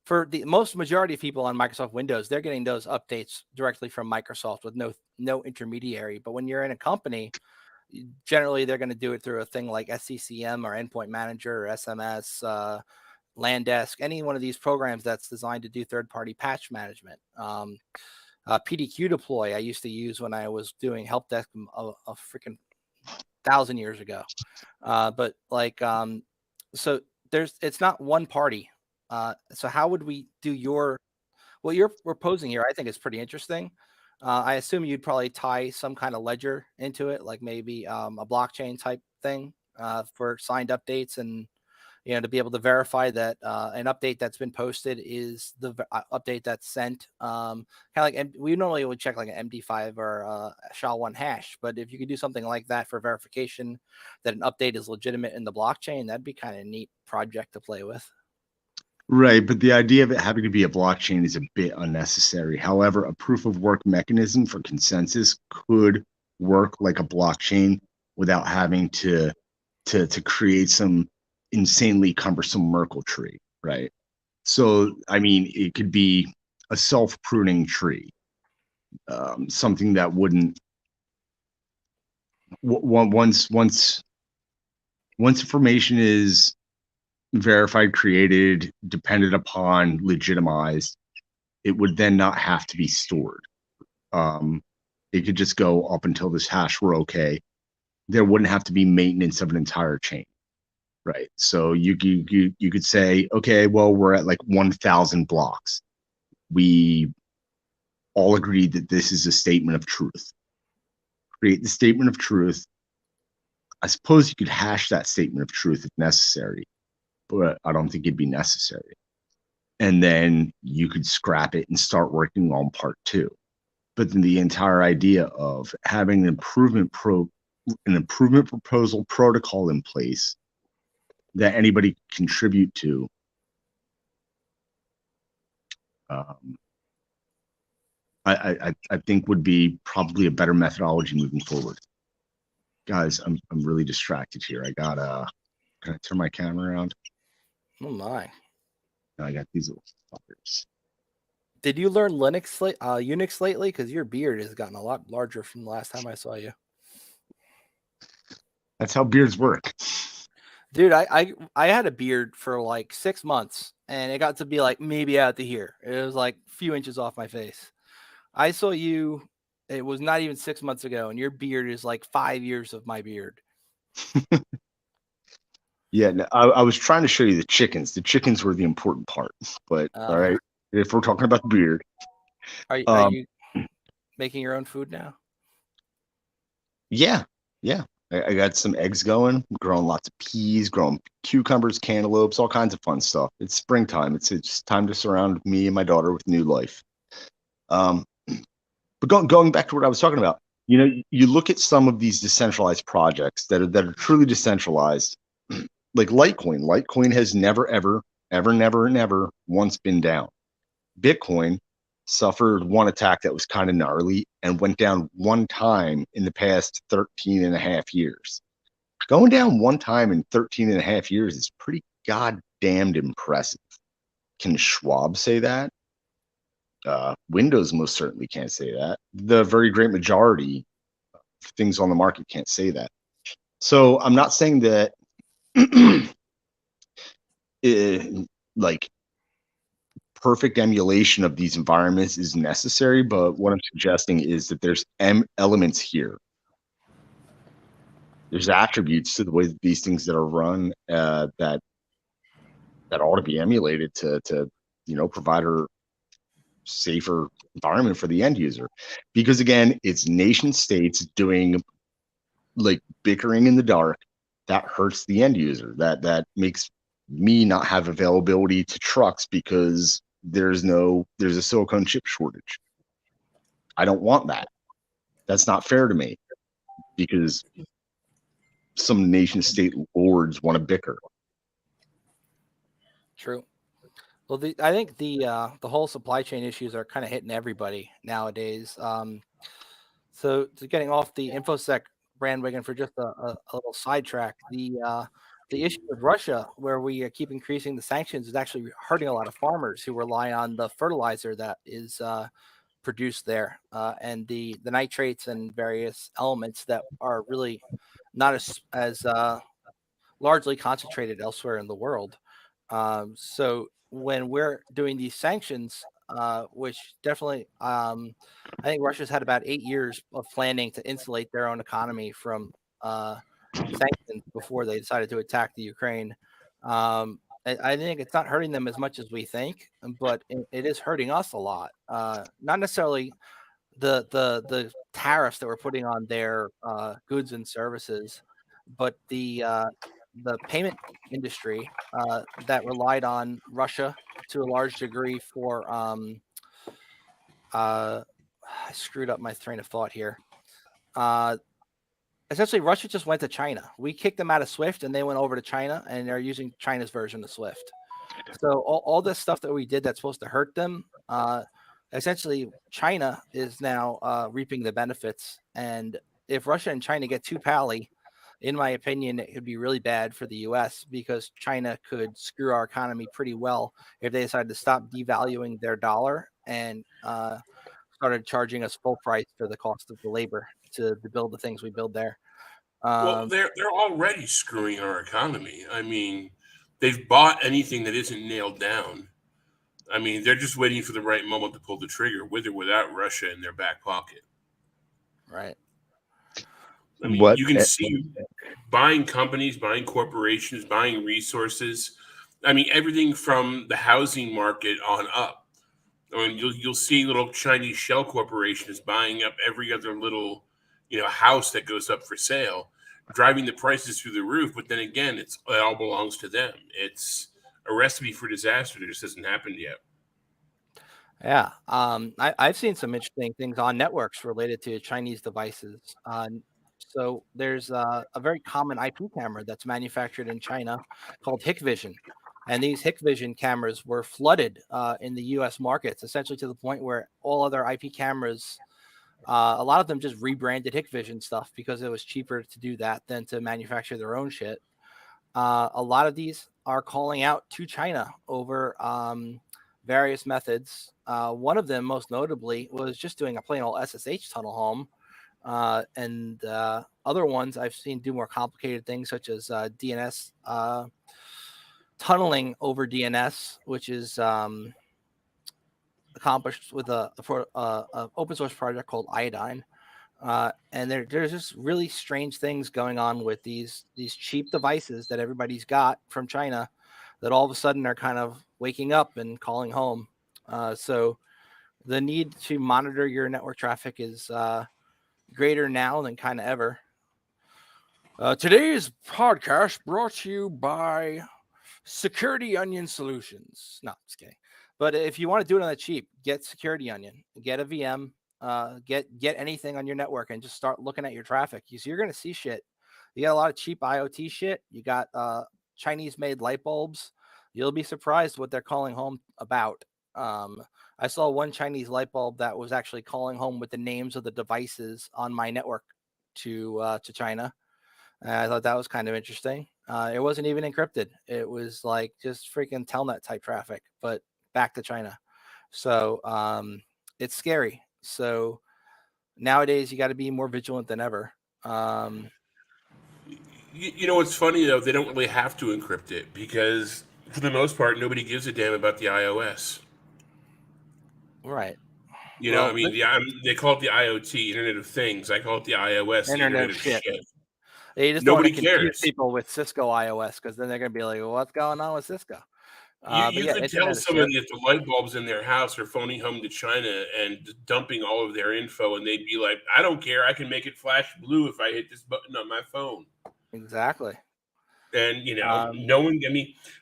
for the most majority of people on Microsoft Windows. They're getting those updates directly from Microsoft with no intermediary. But when you're in a company, generally they're going to do it through a thing like SCCM or Endpoint Manager or SMS, LANDesk, any one of these programs that's designed to do third-party patch management. PDQ deploy I used to use when I was doing help desk a freaking 1,000 years ago. But so it's not one party. So how would we do what you're proposing here? I think is pretty interesting. I assume you'd probably tie some kind of ledger into it, like maybe a blockchain type thing for signed updates, and to be able to verify that an update that's been posted is the update that's sent. Kind of like we normally would check like an MD5 or a SHA-1 hash, but if you could do something like that for verification that an update is legitimate in the blockchain, that'd be kind of a neat project to play with. Right, but the idea of it having to be a blockchain is a bit unnecessary. However, a proof of work mechanism for consensus could work like a blockchain without having to create some insanely cumbersome Merkle tree, right? So, I mean, it could be a self-pruning tree, something that wouldn't once information is verified, created, depended upon, legitimized, it would then not have to be stored. It could just go up until this hash were okay. There wouldn't have to be maintenance of an entire chain, right? So you could say, okay, well, we're at like 1,000 blocks. We all agreed that this is a statement of truth. Create the statement of truth. I suppose you could hash that statement of truth if necessary, but I don't think it'd be necessary. And then you could scrap it and start working on part 2. But then the entire idea of having an improvement proposal protocol in place that anybody can contribute to, I think would be probably a better methodology moving forward. Guys, I'm really distracted here. I got can I turn my camera around? Oh my! I got these little fuckers. Did you learn Unix lately? Because your beard has gotten a lot larger from the last time I saw you. That's how beards work. Dude, I had a beard for like 6 months, and it got to be like maybe out to here. It was like a few inches off my face. I saw you. It was not even 6 months ago, and your beard is like 5 years of my beard. Yeah, no, I was trying to show you the chickens. The chickens were the important part. But all right, if we're talking about the beard, are you making your own food now? yeah. I got some eggs going, growing lots of peas, growing cucumbers, cantaloupes, all kinds of fun stuff. It's springtime. It's time to surround me and my daughter with new life. But going back to what I was talking about, you look at some of these decentralized projects that are truly decentralized, like Litecoin. Litecoin has never once been down. Bitcoin suffered one attack that was kind of gnarly and went down one time in the past 13 and a half years. Going down one time in 13 and a half years is pretty goddamned impressive. Can Schwab say that? Windows most certainly can't say that. The very great majority of things on the market can't say that. So I'm not saying that like perfect emulation of these environments is necessary, but what I'm suggesting is that there's elements here. There's attributes to the way that these things that are run that ought to be emulated to provide a safer environment for the end user. Because again, it's nation states doing like bickering in the dark that hurts the end user. That makes me not have availability to trucks because there's a silicone chip shortage. I don't want that. That's not fair to me because some nation state lords want to bicker. True. Well, I think the whole supply chain issues are kind of hitting everybody nowadays. So getting off the InfoSec bandwagon for just a little sidetrack, the issue with Russia, where we keep increasing the sanctions, is actually hurting a lot of farmers who rely on the fertilizer that is produced there, and the nitrates and various elements that are really not as largely concentrated elsewhere in the world. So when we're doing these sanctions, which definitely, I think Russia's had about 8 years of planning to insulate their own economy from sanctions before they decided to attack the Ukraine. I think it's not hurting them as much as we think, but it is hurting us a lot. Not necessarily the tariffs that we're putting on their goods and services, but the payment industry that relied on Russia to a large degree for I screwed up my train of thought here. Essentially, Russia just went to China. We kicked them out of SWIFT, and they went over to China, and they're using China's version of SWIFT. So all this stuff that we did that's supposed to hurt them, essentially, China is now reaping the benefits. And if Russia and China get too pally, in my opinion, it could be really bad for the U.S. because China could screw our economy pretty well if they decided to stop devaluing their dollar and started charging us full price for the cost of the labor to build the things we build there. Well, they're already screwing our economy. I mean, they've bought anything that isn't nailed down. I mean, they're just waiting for the right moment to pull the trigger, with or without Russia in their back pocket. Right. I mean, you can see buying companies, buying corporations, buying resources. I mean, everything from the housing market on up. I mean, you'll see little Chinese shell corporations buying up every other little, house that goes up for sale, driving the prices through the roof. But then again, it all belongs to them. It's a recipe for disaster that just hasn't happened yet. Yeah. I've seen some interesting things on networks related to Chinese devices. So there's a very common IP camera that's manufactured in China called Hikvision. And these Hikvision cameras were flooded in the U.S. markets, essentially to the point where all other IP cameras A lot of them just rebranded Hikvision stuff because it was cheaper to do that than to manufacture their own shit. A lot of these are calling out to China over various methods. One of them, most notably, was just doing a plain old SSH tunnel home. And other ones I've seen do more complicated things, such as DNS tunneling over DNS, which is accomplished with a open source project called Iodine. And there's just really strange things going on with these cheap devices that everybody's got from China that all of a sudden are kind of waking up and calling home. So the need to monitor your network traffic is greater now than kind of ever. Today's podcast brought to you by Security Onion Solutions. No, just kidding. But if you want to do it on the cheap, get Security Onion, get a VM, get anything on your network, and just start looking at your traffic. So you're going to see shit. You got a lot of cheap IoT shit. You got Chinese-made light bulbs. You'll be surprised what they're calling home about. I saw one Chinese light bulb that was actually calling home with the names of the devices on my network to China. I thought that was kind of interesting. It wasn't even encrypted. It was like just freaking telnet type traffic, but back to China. So it's scary. So nowadays you got to be more vigilant than ever. You know what's funny though? They don't really have to encrypt it because for the most part, nobody gives a damn about the iOS. Right. You know, I mean, they call it the IoT, Internet of Things. I call it the iOS, the Internet of Shit. They just Nobody don't want to confuse cares. people with Cisco iOS because then they're going to be like, well, what's going on with Cisco? You could tell somebody that the light bulbs in their house are phoning home to China and dumping all of their info, and they'd be like, I don't care. I can make it flash blue if I hit this button on my phone. Exactly. And, you know,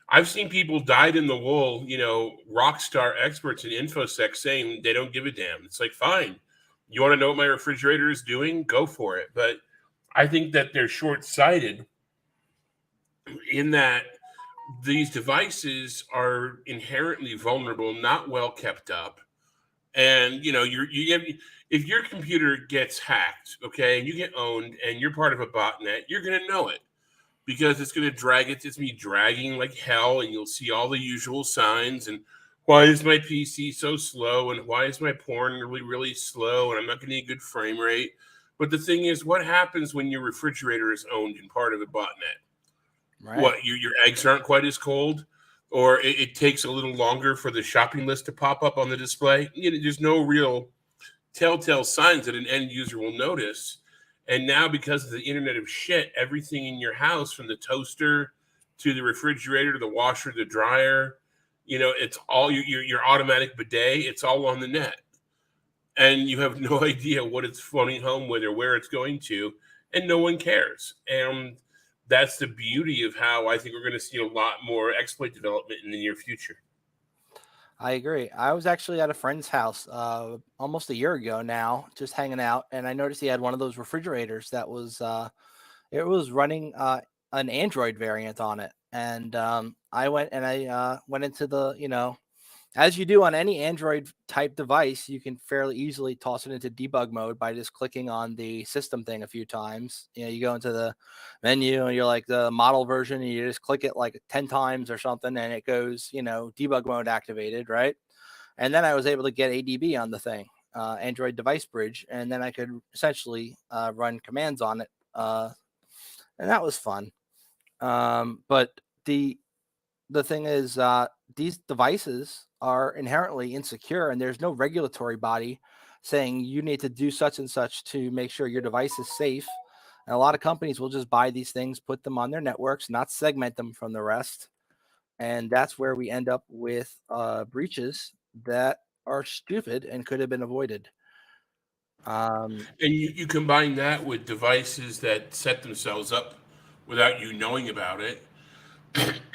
I've seen people dyed in the wool, you know, rock star experts in InfoSec saying they don't give a damn. It's like, fine. You want to know what my refrigerator is doing? Go for it. But I think that they're short-sighted in that these devices are inherently vulnerable, not well kept up. And, you know, if your computer gets hacked, okay, and you get owned and you're part of a botnet, you're going to know it. Because it's going to drag it. It's me dragging like hell, and you'll see all the usual signs. And why is my PC so slow? And why is my porn really, really slow? And I'm not getting a good frame rate. But the thing is, what happens when your refrigerator is owned and part of a botnet? Right. What, your eggs aren't quite as cold? Or it takes a little longer for the shopping list to pop up on the display? You know, there's no real telltale signs that an end user will notice. And now, because of the Internet of Shit, everything in your house, from the toaster to the refrigerator to the washer, the dryer, you know, it's all your automatic bidet. It's all on the net, and you have no idea what it's phoning home with or where it's going to, and no one cares. And that's the beauty of how I think we're going to see a lot more exploit development in the near future. I agree. I was actually at a friend's house almost a year ago now, just hanging out, and I noticed he had one of those refrigerators that was it was running an Android variant on it, and I went into the, you know, as you do on any Android type device, you can fairly easily toss it into debug mode by just clicking on the system thing a few times. You know, you go into the menu and you're like the model version, and you just click it like 10 times or something, and it goes, you know, debug mode activated, right? And then I was able to get ADB on the thing, Android Device Bridge, and then I could essentially run commands on it, and that was fun. But the thing is, these devices are inherently insecure, and there's no regulatory body saying you need to do such and such to make sure your device is safe. And a lot of companies will just buy these things, put them on their networks, not segment them from the rest. And that's where we end up with breaches that are stupid and could have been avoided. And you combine that with devices that set themselves up without you knowing about it,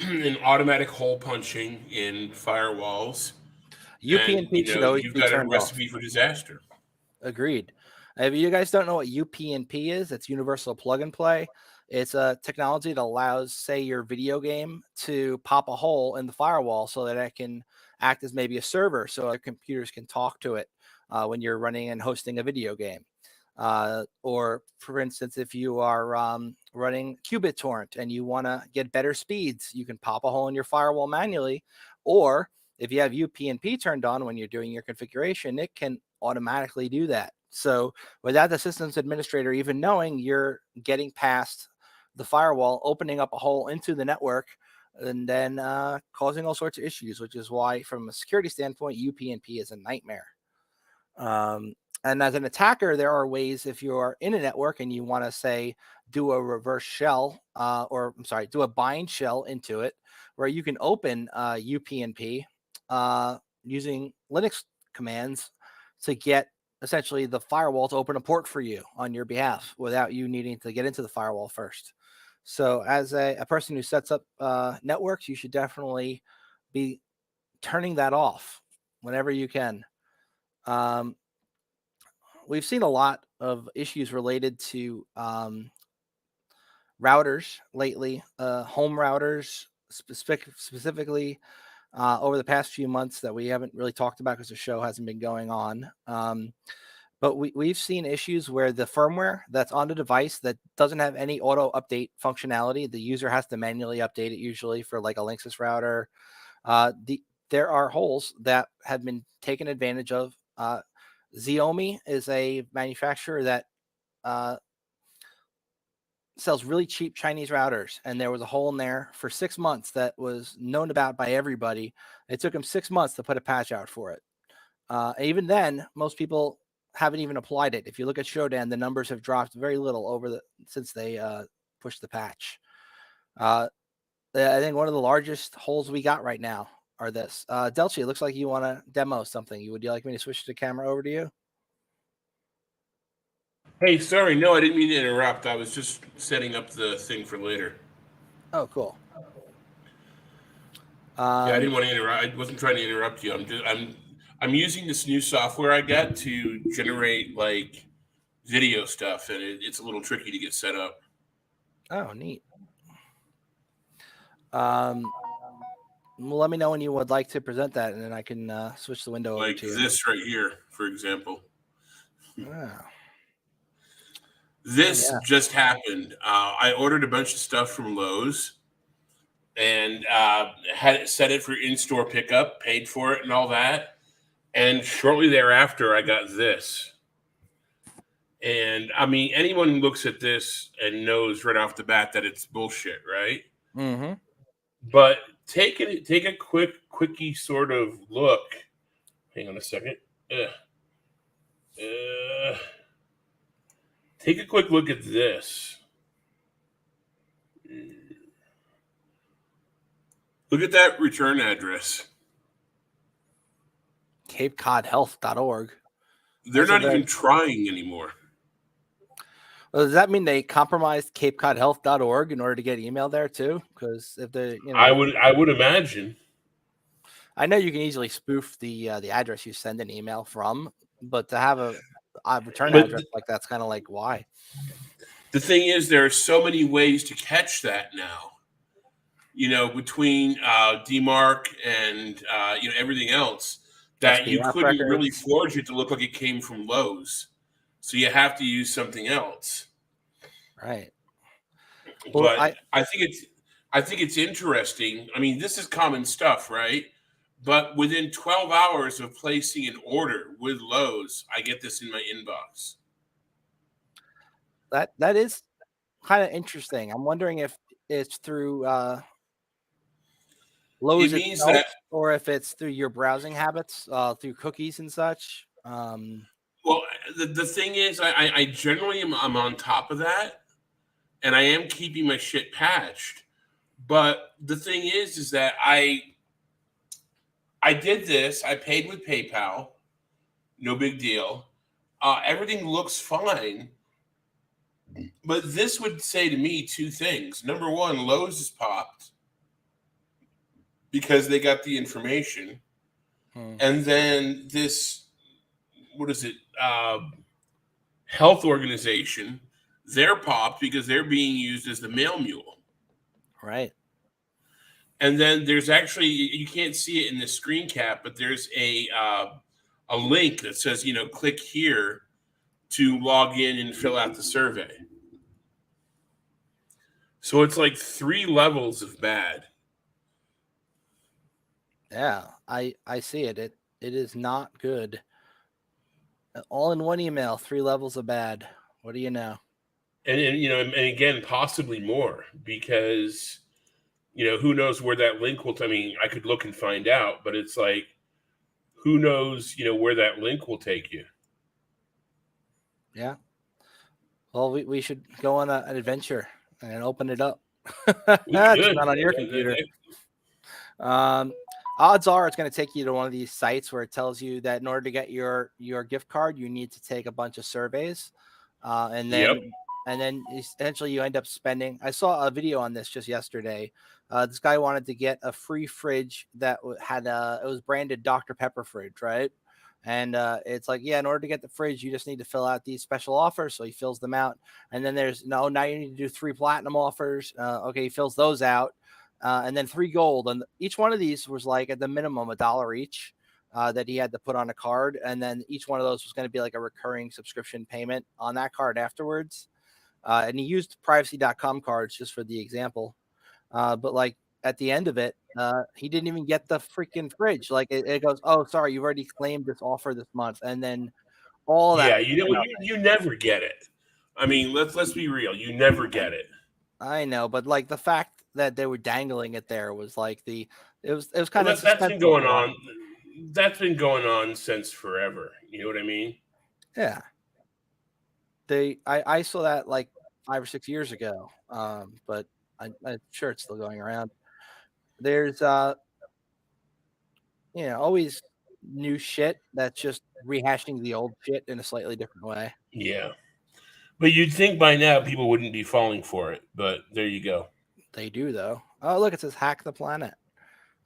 and automatic hole punching in firewalls. UPnP should always be turned off. You've got a recipe for disaster. Agreed. If you guys don't know what UPnP is, it's Universal Plug and Play. It's a technology that allows, say, your video game to pop a hole in the firewall so that it can act as maybe a server so other computers can talk to it. when you're running and hosting a video game. Or for instance, if you are running qubit torrent and you want to get better speeds, you can pop a hole in your firewall manually. Or if you have UPnP turned on when you're doing your configuration, it can automatically do that. So without the systems administrator even knowing, you're getting past the firewall, opening up a hole into the network, and then causing all sorts of issues, which is why from a security standpoint, UPnP is a nightmare. And as an attacker, there are ways, if you're in a network and you want to say, do a reverse shell, do a bind shell into it, where you can open UPnP using Linux commands to get essentially the firewall to open a port for you on your behalf without you needing to get into the firewall first. So as a person who sets up networks, you should definitely be turning that off whenever you can. We've seen a lot of issues related to routers lately, home routers specifically over the past few months that we haven't really talked about because the show hasn't been going on. But we've seen issues where the firmware that's on the device that doesn't have any auto update functionality, the user has to manually update it usually for like a Linksys router. There are holes that have been taken advantage of. Xiaomi is a manufacturer that sells really cheap Chinese routers, and there was a hole in there for 6 months that was known about by everybody. It took them 6 months to put a patch out for it. Even then, most people haven't even applied it. If you look at Shodan, the numbers have dropped very little since they pushed the patch. I think one of the largest holes we got right now are this. Delchi, it looks like you want to demo something. Would you like me to switch the camera over to you? Hey, sorry, no, I didn't mean to interrupt. I was just setting up the thing for later. Oh, cool. Yeah, I didn't want to interrupt. I wasn't trying to interrupt you. I'm using this new software I got to generate like video stuff, and it's a little tricky to get set up. Oh, neat. Well, let me know when you would like to present that, and then I can switch the window over Like to you. this right here, for example. Wow. This just happened. I ordered a bunch of stuff from Lowe's and had it set it for in-store pickup, paid for it and all that. And shortly thereafter, I got this. And I mean, anyone who looks at this and knows right off the bat that it's bullshit, right? Mm-hmm. But take a quickie sort of look. Hang on a second. Take a quick look at this. Look at that return address. CapeCodHealth.org. They're not even trying anymore. Well, does that mean they compromised CapeCodHealth.org in order to get email there too? Because if they, I would imagine. I know you can easily spoof the address you send an email from, but to have a return address like that's kind of like why? The thing is, there are so many ways to catch that now. You know, between DMARC and everything else, that you couldn't really forge it to look like it came from Lowe's. So you have to use something else. Right. Well, but I think it's interesting. I mean, this is common stuff, right? But within 12 hours of placing an order with Lowe's, I get this in my inbox. That is kind of interesting. I'm wondering if it's through Lowe's itself, or if it's through your browsing habits, through cookies and such. Well, the thing is, I generally I'm on top of that, and I am keeping my shit patched. But the thing is that I did this. I paid with PayPal. No big deal. Everything looks fine. But this would say to me two things. Number one, Lowe's is popped because they got the information. And then this, what is it? Health organization, they're popped because they're being used as the mail mule. Right. And then there's actually, you can't see it in the screen cap, but there's a a link that says, click here to log in and fill out the survey. So it's like 3 levels of bad. Yeah, I see it. It is not good. All in one email, 3 levels of bad. What do you know? And again, possibly more, because who knows where that link will. I could look and find out, but it's like, who knows, where that link will take you. Yeah. Well, we should go on an adventure and open it up. It's not on your computer. Odds are it's going to take you to one of these sites where it tells you that in order to get your gift card, you need to take a bunch of surveys, and then essentially you end up spending. I saw a video on this just yesterday. This guy wanted to get a free fridge that had it was branded Dr. Pepper fridge, right? And it's like, yeah, in order to get the fridge, you just need to fill out these special offers. So he fills them out, and then now you need to do 3 platinum offers. Okay, he fills those out. And then 3 gold, and each one of these was like at the minimum $1 each that he had to put on a card, and then each one of those was going to be like a recurring subscription payment on that card afterwards. And he used privacy.com cards just for the example, but like at the end of it, he didn't even get the freaking fridge. Like it goes, oh, sorry, you've already claimed this offer this month, and then all that. Yeah, you never get it. Let's be real, you never get it. I know, but like the fact that they were dangling it there was like it was kind of that's been going on. That's been going on since forever. You know what I mean? Yeah. I saw that like 5 or 6 years ago. But I'm sure it's still going around. There's always new shit that's just rehashing the old shit in a slightly different way. Yeah. But you'd think by now people wouldn't be falling for it, but there you go. They do, though. Oh, look, it says Hack the Planet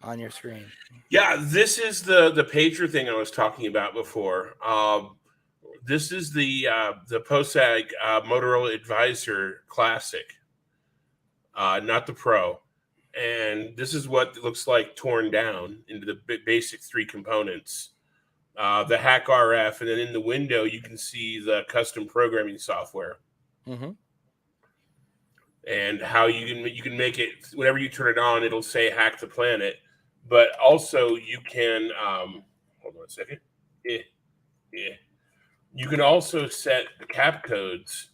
on your screen. Yeah, this is the pager thing I was talking about before. This is the POSAG Motorola Advisor Classic, not the Pro. And this is what it looks like torn down into the basic 3 components. The HackRF, and then in the window you can see the custom programming software, and how you can make it. Whenever you turn it on, it'll say "Hack the Planet," but also you can hold on a second. You can also set the cap codes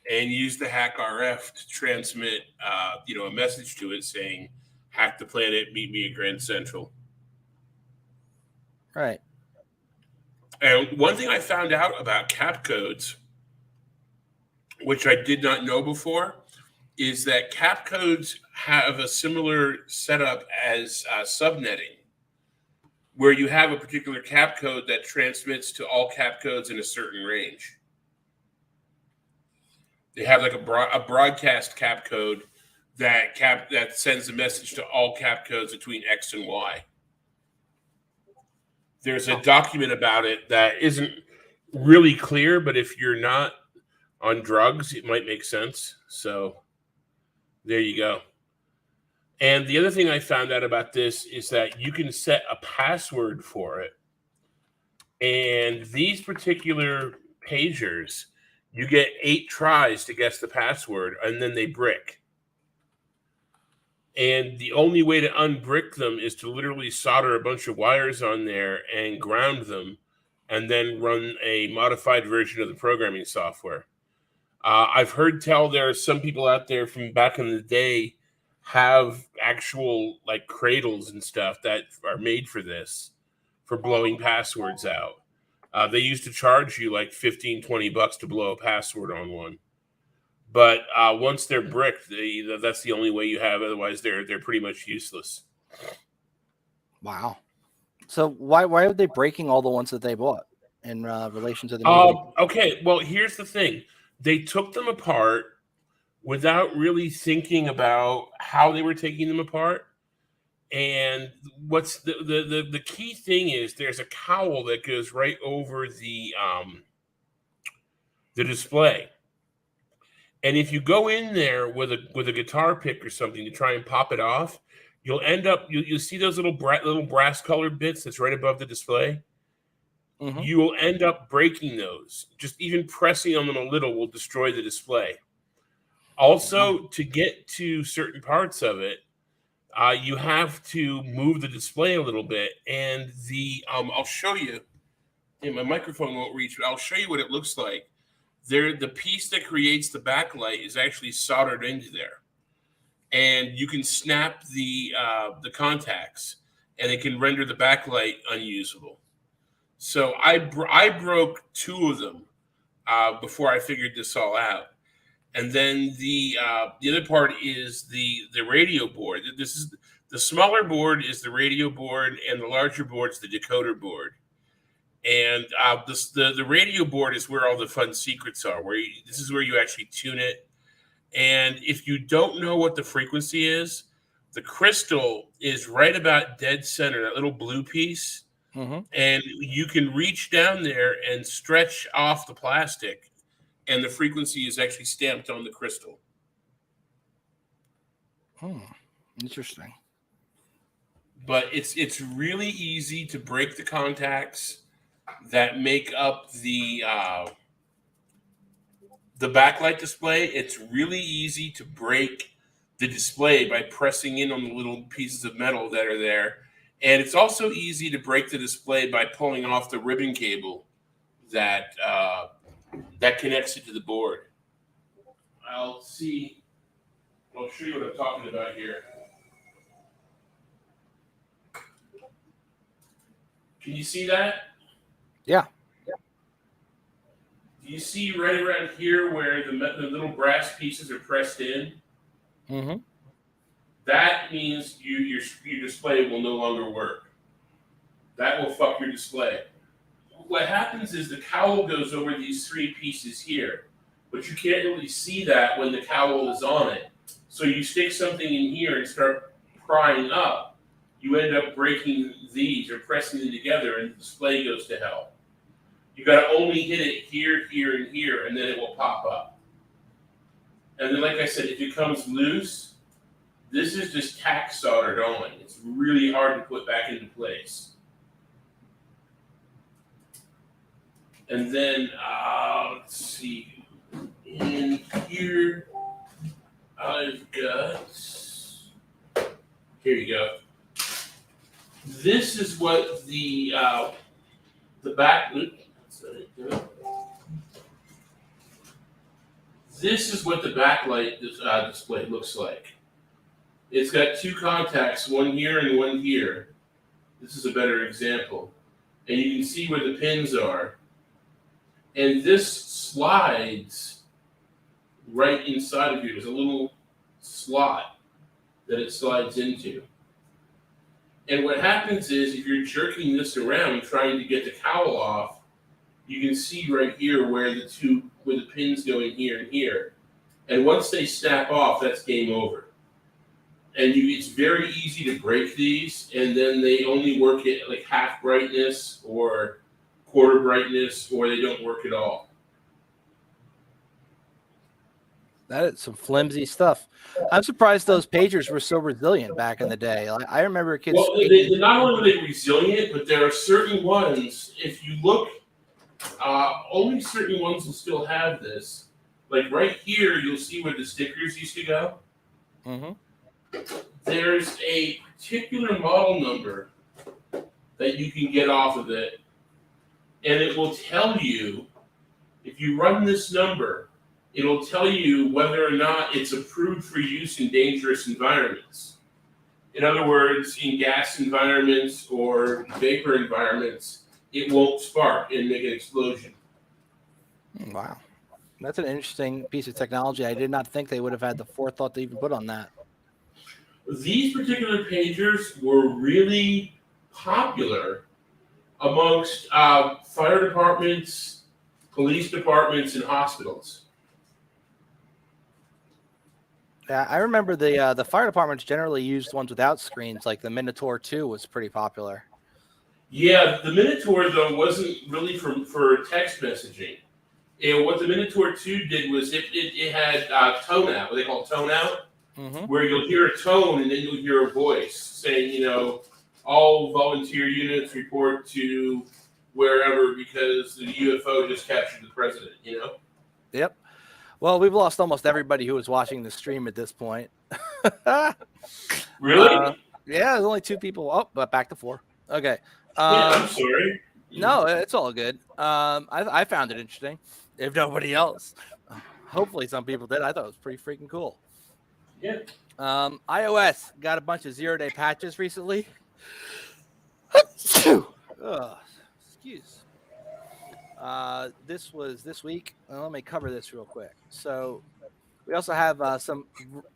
and use the HackRF to transmit, a message to it saying "Hack the Planet, meet me at Grand Central." Right. And one thing I found out about cap codes, which I did not know before, is that cap codes have a similar setup as subnetting, where you have a particular cap code that transmits to all cap codes in a certain range. They have like a broadcast cap code that sends a message to all cap codes between X and Y. There's a document about it that isn't really clear, but if you're not on drugs, it might make sense. So there you go. And the other thing I found out about this is that you can set a password for it. And these particular pagers, you get 8 tries to guess the password, and then they brick. And the only way to unbrick them is to literally solder a bunch of wires on there and ground them, and then run a modified version of the programming software. I've heard tell there are some people out there from back in the day have actual like cradles and stuff that are made for this, for blowing passwords out. They used to charge you like $15-20 to blow a password on one. But once they're bricked, that's the only way you have. Otherwise, they're pretty much useless. Wow. So why are they breaking all the ones that they bought in relation to the movie? Okay, well, here's the thing. They took them apart without really thinking about how they were taking them apart. And what's the key thing is there's a cowl that goes right over the display. And if you go in there with a guitar pick or something to try and pop it off, you'll end up you'll see those little brass colored bits that's right above the display. you will end up breaking those. Just even pressing on them a little will destroy the display. Also, to get to certain parts of it, you have to move the display a little bit. And I'll show you. My microphone won't reach, but I'll show you what it looks like. The piece that creates the backlight is actually soldered into there. And you can snap the contacts, and it can render the backlight unusable. So I broke 2 of them before I figured this all out. And then the other part is the radio board. This is the smaller board is the radio board, and the larger board is the decoder board. And the radio board is where all the fun secrets are. This is where you actually tune it. And if you don't know what the frequency is, the crystal is right about dead center, that little blue piece. And you can reach down there and stretch off the plastic, and the frequency is actually stamped on the crystal. Interesting. But it's really easy to break the contacts that make up the backlight display. It's really easy to break the display by pressing in on the little pieces of metal that are there. And it's also easy to break the display by pulling off the ribbon cable that connects it to the board. I'll show you what I'm talking about here. Can you see that? Yeah. Do you see right around here where the little brass pieces are pressed in? That means your display will no longer work. That will fuck your display. What happens is the cowl goes over these 3 pieces here, but you can't really see that when the cowl is on it. So you stick something in here and start prying up, you end up breaking these or pressing them together, and the display goes to hell. You got to only hit it here, here, and here, and then it will pop up. And then, like I said, if it comes loose, this is just tack soldered on. It's really hard to put back into place. And then, let's see, in here, I've got, here you go. This is what the back, this is what the backlight display looks like. It's got 2 contacts, one here and one here. This is a better example. And you can see where the pins are. And this slides right inside of here. There's a little slot that it slides into. And what happens is if you're jerking this around trying to get the cowl off, you can see right here where the pins go in here and here. And once they snap off, that's game over. And it's very easy to break these, and then they only work at like half brightness or quarter brightness, or they don't work at all. That is some flimsy stuff. I'm surprised those pagers were so resilient back in the day. I remember kids. Well, they're not only resilient, but there are certain ones, if you look, only certain ones will still have this. Like right here, you'll see where the stickers used to go. There's a particular model number that you can get off of it, and it will tell you, if you run this number, it'll tell you whether or not it's approved for use in dangerous environments. In other words, in gas environments or vapor environments, it won't spark and make an explosion. Wow. That's an interesting piece of technology. I did not think they would have had the forethought to even put on that. These particular pagers were really popular amongst fire departments, police departments, and hospitals. Yeah, I remember the fire departments generally used ones without screens, like the Minotaur 2 was pretty popular. Yeah, the Minotaur, though, wasn't really for text messaging. And what the Minotaur 2 did was it had tone out, what they call tone out, where you'll hear a tone and then you'll hear a voice saying, all volunteer units report to wherever because the UFO just captured the president, Yep. Well, we've lost almost everybody who was watching the stream at this point. Really? Yeah, there's only 2 people. Oh, but back to 4. Okay. I'm sorry. No, it's all good. I found it interesting. If nobody else, hopefully some people did. I thought it was pretty freaking cool. Yeah. iOS got a bunch of 0-day patches recently. Excuse. This was this week. Let me cover this real quick. So we also have some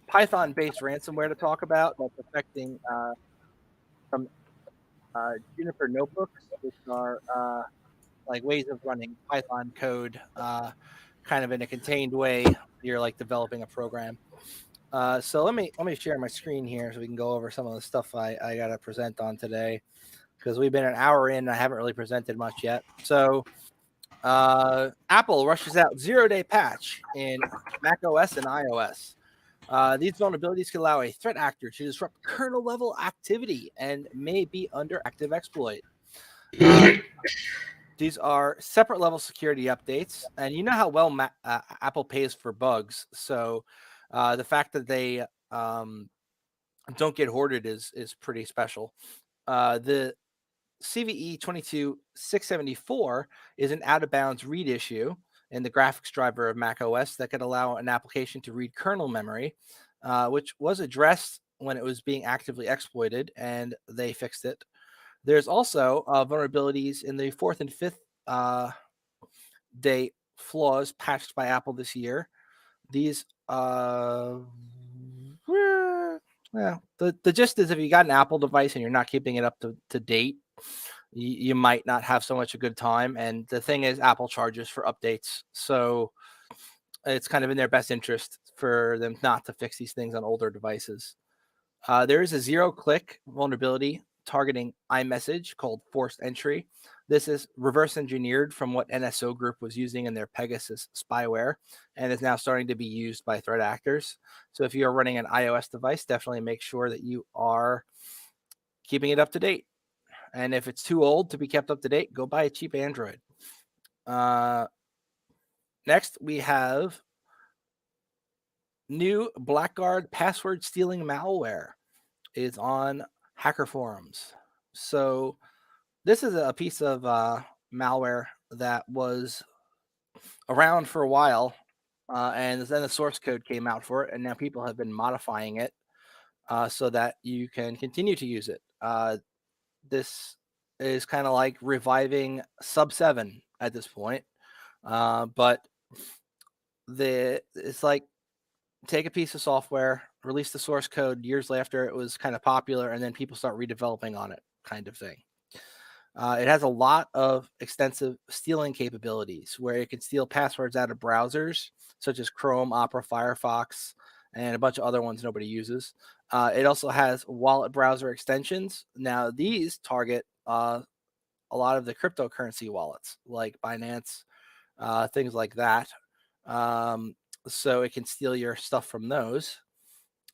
Python-based ransomware to talk about that's affecting some Juniper notebooks, which are like ways of running Python code kind of in a contained way. You're like developing a program. So let me share my screen here so we can go over some of the stuff I got to present on today, because we've been an hour in and I haven't really presented much yet. So Apple rushes out 0-day patch in Mac OS and iOS. These vulnerabilities can allow a threat actor to disrupt kernel level activity and may be under active exploit. These are separate level security updates, and you know how well Apple pays for bugs. So the fact that they don't get hoarded is pretty special. The CVE 22674 is an out-of-bounds read issue in the graphics driver of Mac OS that could allow an application to read kernel memory, which was addressed when it was being actively exploited, and they fixed it. There's also vulnerabilities in the 4th and 5th day flaws patched by Apple this year. These, the gist is if you got an Apple device and you're not keeping it up to date, you might not have so much a good time. And the thing is, Apple charges for updates, so it's kind of in their best interest for them not to fix these things on older devices. There is a 0-click vulnerability targeting iMessage called forced entry. This is reverse engineered from what NSO Group was using in their Pegasus spyware and is now starting to be used by threat actors. So if you're running an iOS device, definitely make sure that you are keeping it up to date. And if it's too old to be kept up to date, go buy a cheap Android. Next, we have new Blackguard password stealing malware is on hacker forums. So this is a piece of malware that was around for a while, and then the source code came out for it, and now people have been modifying it so that you can continue to use it. This is kind of like reviving Sub 7 at this point, but it's like take a piece of software, release the source code years after it was kind of popular, and then people start redeveloping on it, kind of thing. It has a lot of extensive stealing capabilities where it can steal passwords out of browsers such as Chrome, Opera, Firefox, and a bunch of other ones nobody uses. It also has wallet browser extensions. Now, these target a lot of the cryptocurrency wallets like Binance, things like that. So it can steal your stuff from those.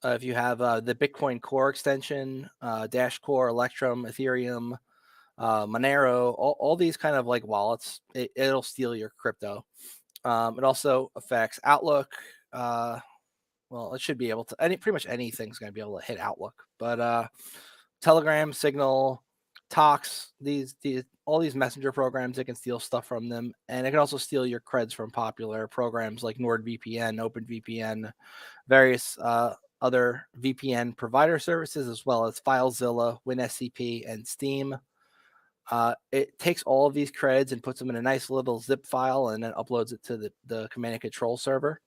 If you have the Bitcoin Core extension, Dash Core, Electrum, Ethereum, Monero, all these kind of like wallets, it'll steal your crypto. It also affects Outlook. Well, it should be able to. Pretty much anything's going to be able to hit Outlook. But Telegram, Signal, Tox, all these messenger programs, it can steal stuff from them, and it can also steal your creds from popular programs like NordVPN, OpenVPN, various other VPN provider services, as well as FileZilla, WinSCP, and Steam. It takes all of these creds and puts them in a nice little zip file and then uploads it to the command and control server.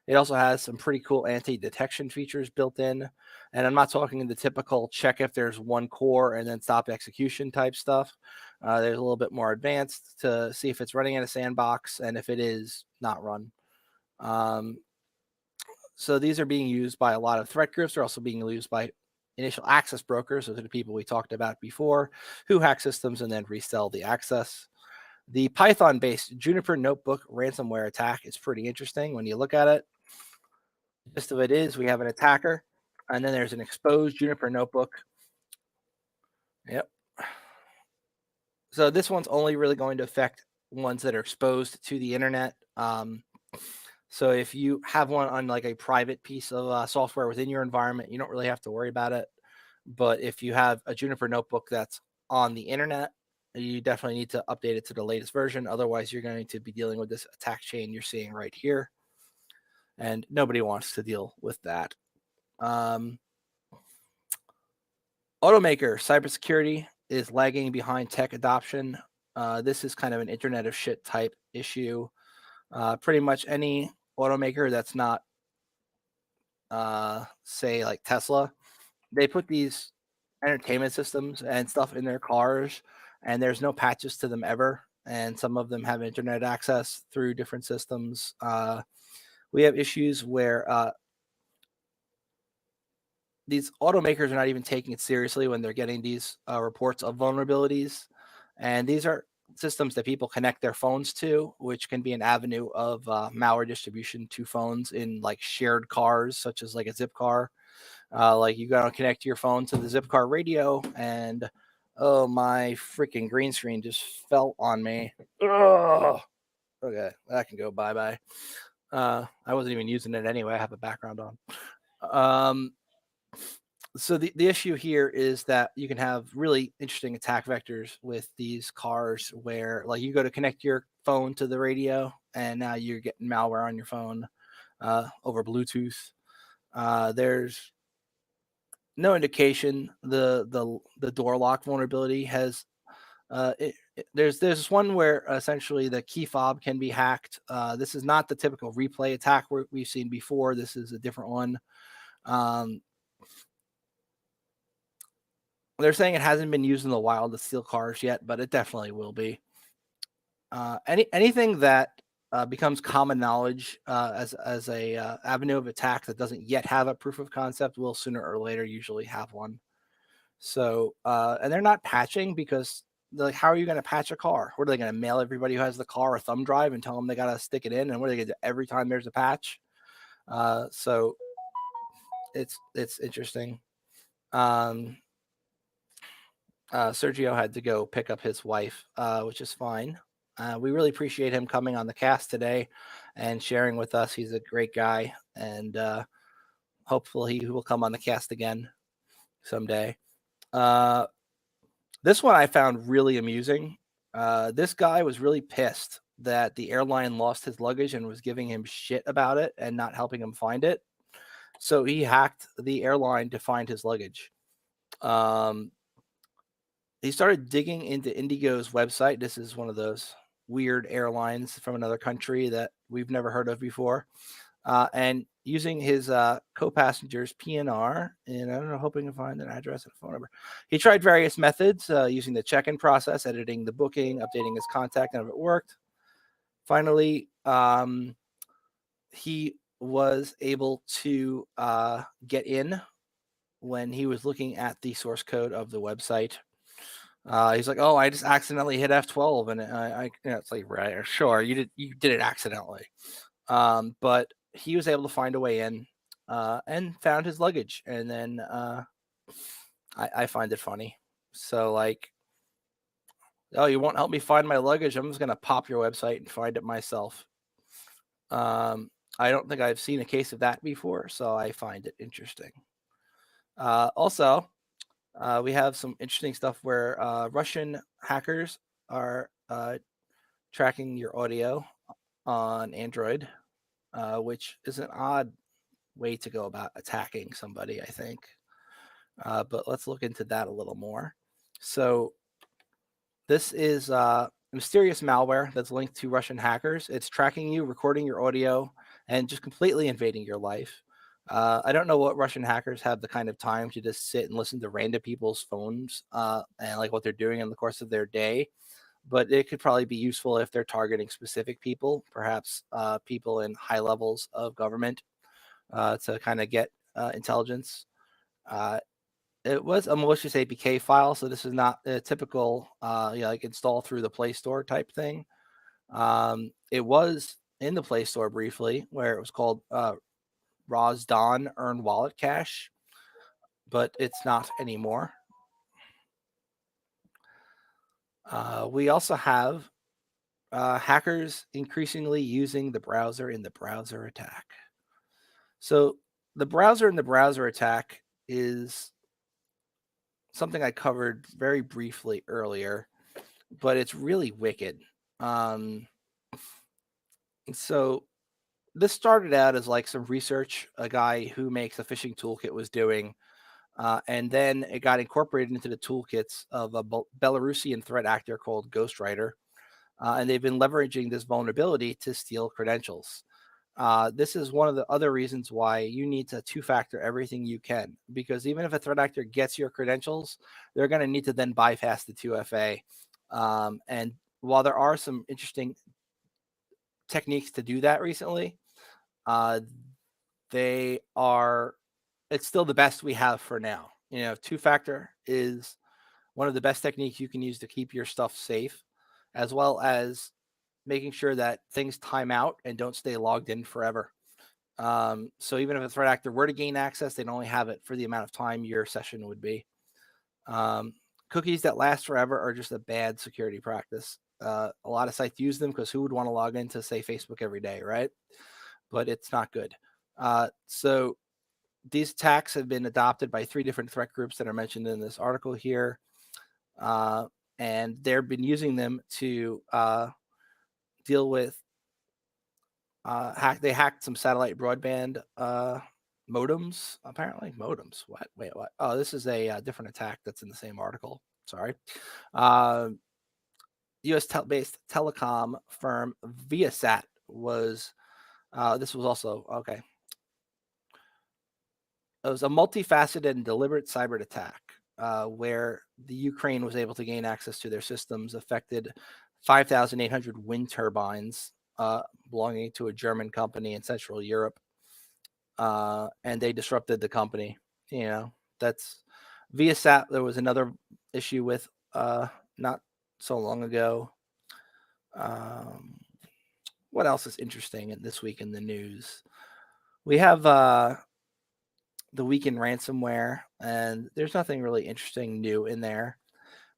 It also has some pretty cool anti-detection features built in. And I'm not talking the typical check if there's one core and then stop execution type stuff. There's a little bit more advanced to see if it's running in a sandbox, and if it is, not run. So these are being used by a lot of threat groups. They're also being used by initial access brokers. Those are the people we talked about before who hack systems and then resell the access. The Python-based Juniper Notebook ransomware attack is pretty interesting when you look at it. The gist of it is we have an attacker, and then there's an exposed Juniper Notebook. Yep. So this one's only really going to affect ones that are exposed to the internet. So if you have one on like a private piece of software within your environment, you don't really have to worry about it. But if you have a Juniper notebook that's on the internet, you definitely need to update it to the latest version. Otherwise, you're going to be dealing with this attack chain you're seeing right here. And nobody wants to deal with that. Automaker cybersecurity is lagging behind tech adoption. This is kind of an Internet of Shit type issue. Pretty much any automaker that's not, say, like Tesla, they put these entertainment systems and stuff in their cars, and there's no patches to them ever. And some of them have internet access through different systems. We have issues where these automakers are not even taking it seriously when they're getting these reports of vulnerabilities. And these are systems that people connect their phones to, which can be an avenue of malware distribution to phones in like shared cars, such as like a zip car. Like you got to connect your phone to the zip car radio, and oh, my freaking green screen just fell on me. Ugh. Okay, that can go bye-bye. I wasn't even using it anyway. I have a background on. So the issue here is that you can have really interesting attack vectors with these cars where like you go to connect your phone to the radio and now you're getting malware on your phone over Bluetooth. There's no indication the door lock vulnerability has there's one where essentially the key fob can be hacked. This is not the typical replay attack we've seen before. This is a different one. They're saying it hasn't been used in the wild to steal cars yet, but it definitely will be. Anything that becomes common knowledge as a avenue of attack that doesn't yet have a proof of concept will sooner or later usually have one. So, and they're not patching because like, how are you going to patch a car? What are they going to mail everybody who has the car a thumb drive and tell them they got to stick it in? And what are they going to do every time there's a patch? So it's interesting. Sergio had to go pick up his wife, which is fine. We really appreciate him coming on the cast today and sharing with us. He's a great guy, and hopefully he will come on the cast again someday. This one I found really amusing. This guy was really pissed that the airline lost his luggage and was giving him shit about it and not helping him find it. So he hacked the airline to find his luggage. He started digging into Indigo's website. This is one of those weird airlines from another country that we've never heard of before. And using his co-passenger's PNR, and I don't know, hoping to find an address and a phone number. He tried various methods using the check-in process, editing the booking, updating his contact, none of it worked. Finally, he was able to get in when he was looking at the source code of the website. He's like, "Oh, I just accidentally hit F12," and it's like, right, sure, you did it accidentally, but he was able to find a way in and found his luggage. And then I find it funny. So like, oh, you won't help me find my luggage? I'm just gonna pop your website and find it myself. I don't think I've seen a case of that before, so I find it interesting. Also, we have some interesting stuff where Russian hackers are tracking your audio on Android, which is an odd way to go about attacking somebody, I think. But let's look into that a little more. So this is mysterious malware that's linked to Russian hackers. It's tracking you, recording your audio, and just completely invading your life. I don't know what Russian hackers have the kind of time to just sit and listen to random people's phones and like what they're doing in the course of their day. But it could probably be useful if they're targeting specific people, perhaps people in high levels of government to kind of get intelligence. It was a malicious APK file, so this is not a typical like install through the Play Store type thing. It was in the Play Store briefly, where it was called Razdan Earn Wallet Cache, but it's not anymore. We also have hackers increasingly using the browser in the browser attack. So the browser in the browser attack is something I covered very briefly earlier, but it's really wicked. So this started out as like some research a guy who makes a phishing toolkit was doing. And then it got incorporated into the toolkits of a Belarusian threat actor called Ghostwriter. And they've been leveraging this vulnerability to steal credentials. This is one of the other reasons why you need to two-factor everything you can, because even if a threat actor gets your credentials, they're going to need to then bypass the 2FA. And while there are some interesting techniques to do that recently, it's still the best we have for now. Two-factor is one of the best techniques you can use to keep your stuff safe, as well as making sure that things time out and don't stay logged in forever. So even if a threat actor were to gain access, they'd only have it for the amount of time your session would be. Cookies that last forever are just a bad security practice. A lot of sites use them because who would want to log into, say, Facebook every day, right? But it's not good. So these attacks have been adopted by 3 different threat groups that are mentioned in this article here. And they've been using them to deal with they hacked some satellite broadband modems, apparently. Modems. What? Wait, what? Oh, this is a different attack that's in the same article. Sorry. US-based telecom firm Viasat was, this was also, okay. It was a multifaceted and deliberate cyber attack where the Ukraine was able to gain access to their systems, affected 5,800 wind turbines belonging to a German company in Central Europe, and they disrupted the company. That's Viasat. There was another issue with not so long ago. What else is interesting this week in the news? We have the week in ransomware, and there's nothing really interesting new in there.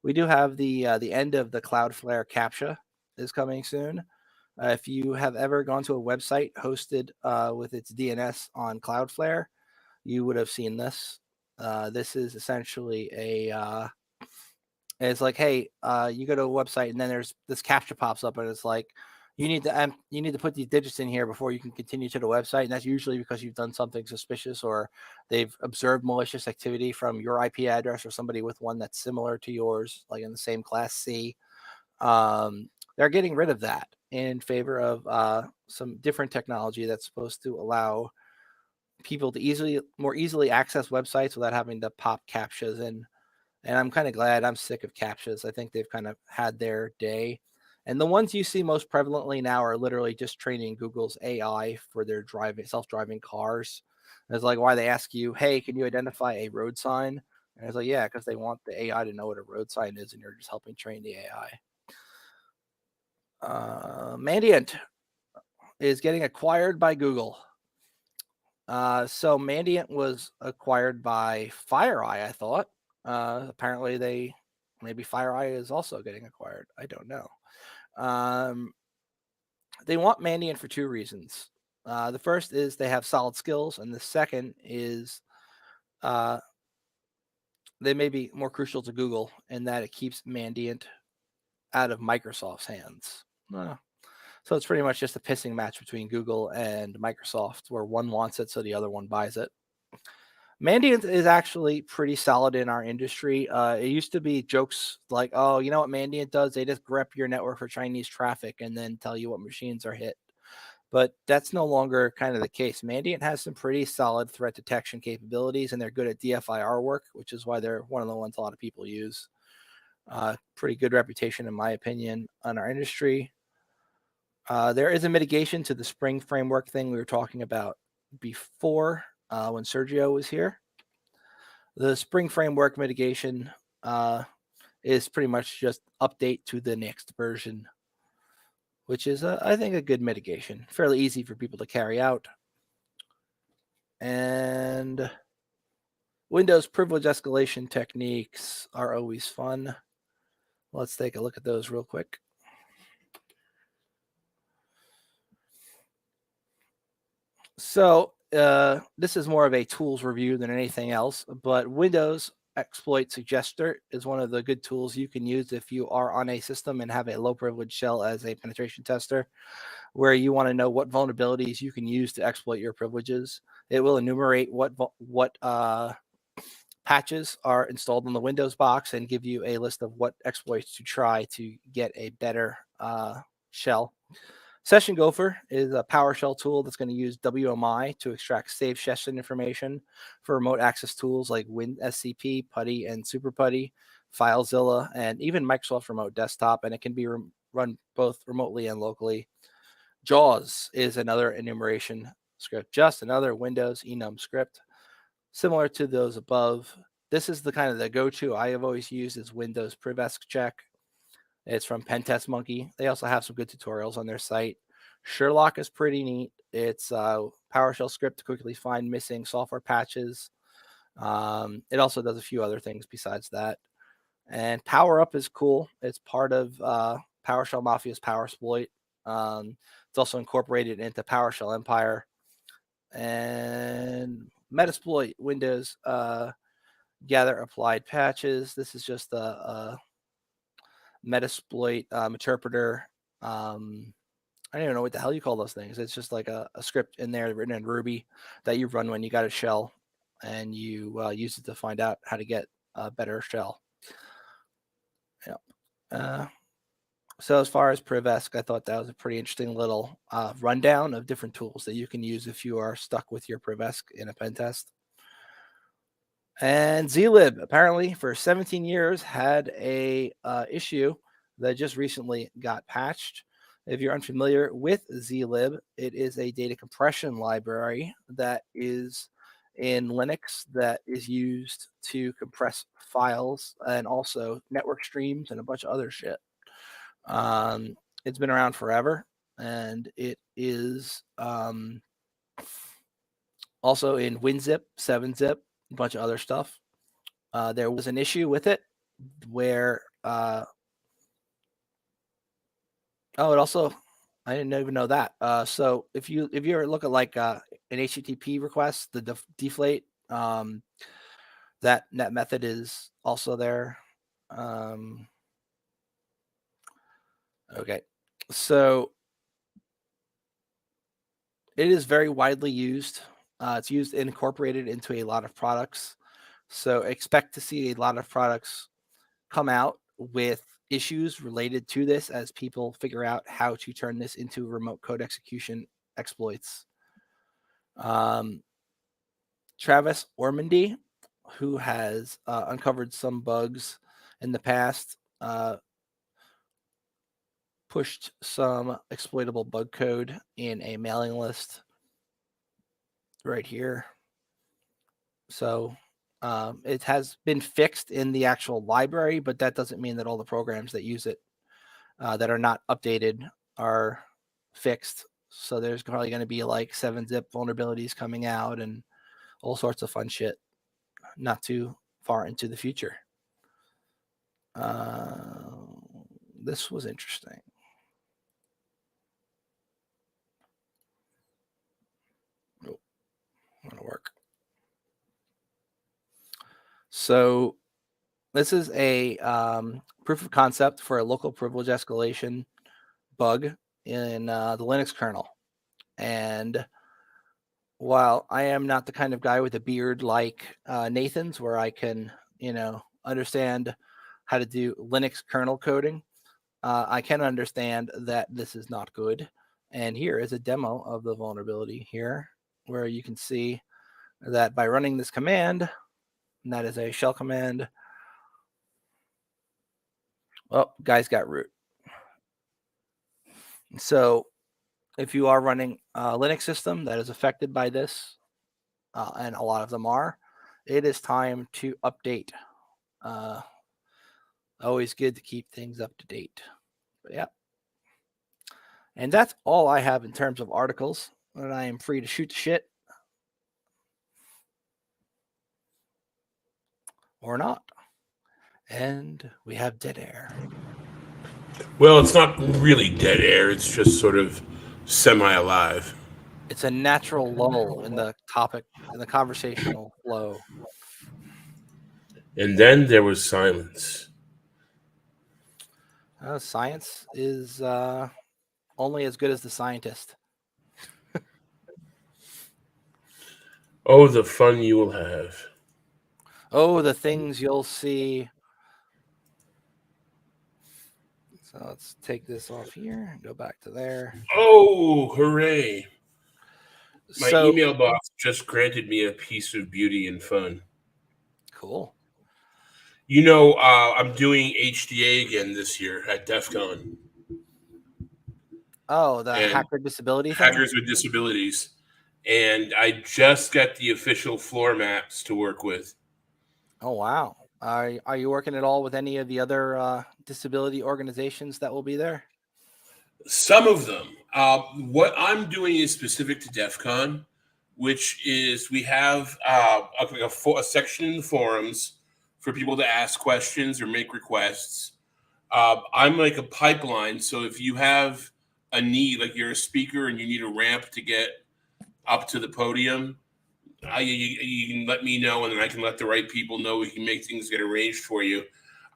We do have the end of the Cloudflare CAPTCHA is coming soon. If you have ever gone to a website hosted with its DNS on Cloudflare, you would have seen this. This is essentially it's like, hey, you go to a website and then there's this CAPTCHA pops up and it's like, you need to put these digits in here before you can continue to the website. And that's usually because you've done something suspicious or they've observed malicious activity from your IP address or somebody with one that's similar to yours, like in the same class C. They're getting rid of that in favor of some different technology that's supposed to allow people to more easily access websites without having to pop CAPTCHAs in. And I'm kind of glad. I'm sick of CAPTCHAs. I think they've kind of had their day. And the ones you see most prevalently now are literally just training Google's AI for their self-driving cars. And it's like why they ask you, hey, can you identify a road sign? And it's like, yeah, because they want the AI to know what a road sign is, and you're just helping train the AI. Mandiant is getting acquired by Google. So Mandiant was acquired by FireEye, I thought. Apparently maybe FireEye is also getting acquired. I don't know. They want Mandiant for 2 reasons. The first is they have solid skills, and the second is they may be more crucial to Google in that it keeps Mandiant out of Microsoft's hands. So it's pretty much just a pissing match between Google and Microsoft, where one wants it so the other one buys it. Mandiant is actually pretty solid in our industry. It used to be jokes like, oh, you know what Mandiant does? They just grep your network for Chinese traffic and then tell you what machines are hit. But that's no longer kind of the case. Mandiant has some pretty solid threat detection capabilities, and they're good at DFIR work, which is why they're one of the ones a lot of people use. Pretty good reputation, in my opinion, on our industry. There is a mitigation to the Spring framework thing we were talking about before when Sergio was here. The Spring framework mitigation is pretty much just update to the next version, which is, I think, a good mitigation. Fairly easy for people to carry out. And Windows privilege escalation techniques are always fun. Let's take a look at those real quick. So this is more of a tools review than anything else, but Windows Exploit Suggester is one of the good tools you can use if you are on a system and have a low privilege shell as a penetration tester, where you want to know what vulnerabilities you can use to exploit your privileges. It will enumerate what patches are installed on the Windows box and give you a list of what exploits to try to get a better shell. Session Gopher is a PowerShell tool that's going to use WMI to extract saved session information for remote access tools like WinSCP, PuTTY, and SuperPuTTY, FileZilla, and even Microsoft Remote Desktop, and it can be run both remotely and locally. JAWS is another enumeration script, just another Windows enum script, similar to those above. This is the kind of the go-to I have always used is Windows Privesk check. It's from Pentest Monkey. They also have some good tutorials on their site. Sherlock is pretty neat. It's a PowerShell script to quickly find missing software patches. It also does a few other things besides that. And PowerUp is cool. It's part of PowerShell Mafia's PowerSploit. It's also incorporated into PowerShell Empire. And Metasploit Windows gather applied patches. This is just a Metasploit interpreter. I don't even know what the hell you call those things. It's just like a script in there written in Ruby that you run when you got a shell, and you use it to find out how to get a better shell. Yeah. So as far as Privesk, I thought that was a pretty interesting little rundown of different tools that you can use if you are stuck with your Privesk in a pen test. And zlib apparently for 17 years had a issue that just recently got patched. If you're unfamiliar with zlib, it is a data compression library that is in Linux that is used to compress files and also network streams and a bunch of other shit. It's been around forever, and it is also in WinZip, 7-zip, a bunch of other stuff. There was an issue with it where it also, I didn't even know that. So if you ever look at like an HTTP request, the deflate, that method is also there. Okay, so it is very widely used. It's used and incorporated into a lot of products. So expect to see a lot of products come out with issues related to this as people figure out how to turn this into remote code execution exploits. Travis Ormandy, who has uncovered some bugs in the past, pushed some exploitable bug code in a mailing list right here. So it has been fixed in the actual library, but that doesn't mean that all the programs that use it that are not updated are fixed. So there's probably going to be like 7-zip vulnerabilities coming out and all sorts of fun shit not too far into the future. This was interesting. Nope, not gonna work. So this is a proof of concept for a local privilege escalation bug in the Linux kernel. And while I am not the kind of guy with a beard like Nathan's, where I can, understand how to do Linux kernel coding, I can understand that this is not good. And here is a demo of the vulnerability here, where you can see that by running this command, and that is a shell command. Well, guys got root. So if you are running a Linux system that is affected by this, and a lot of them are, it is time to update. Always good to keep things up to date. But yeah. And that's all I have in terms of articles. And I am free to shoot the shit. Or not. And we have dead air. Well, it's not really dead air. It's just sort of semi-alive. It's a natural lull in the topic, in the conversational flow. And then there was silence. Science is only as good as the scientist. Oh, the fun you will have. Oh, the things you'll see. So let's take this off here and go back to there. Oh, hooray. My So email box just granted me a piece of beauty and fun. cool. You know, I'm doing HDA again this year at DEF CON. Oh, the And hacker disability thing? Hackers with Disabilities. And I just got the official floor maps to work with. Oh, wow. Are you working at all with any of the other disability organizations that will be there? Some of them. What I'm doing is specific to DEF CON, which is we have a section in the forums for people to ask questions or make requests. I'm like a pipeline. So if you have a need, like you're a speaker and you need a ramp to get up to the podium, you can let me know, and then I can let the right people know. We can make things get arranged for you.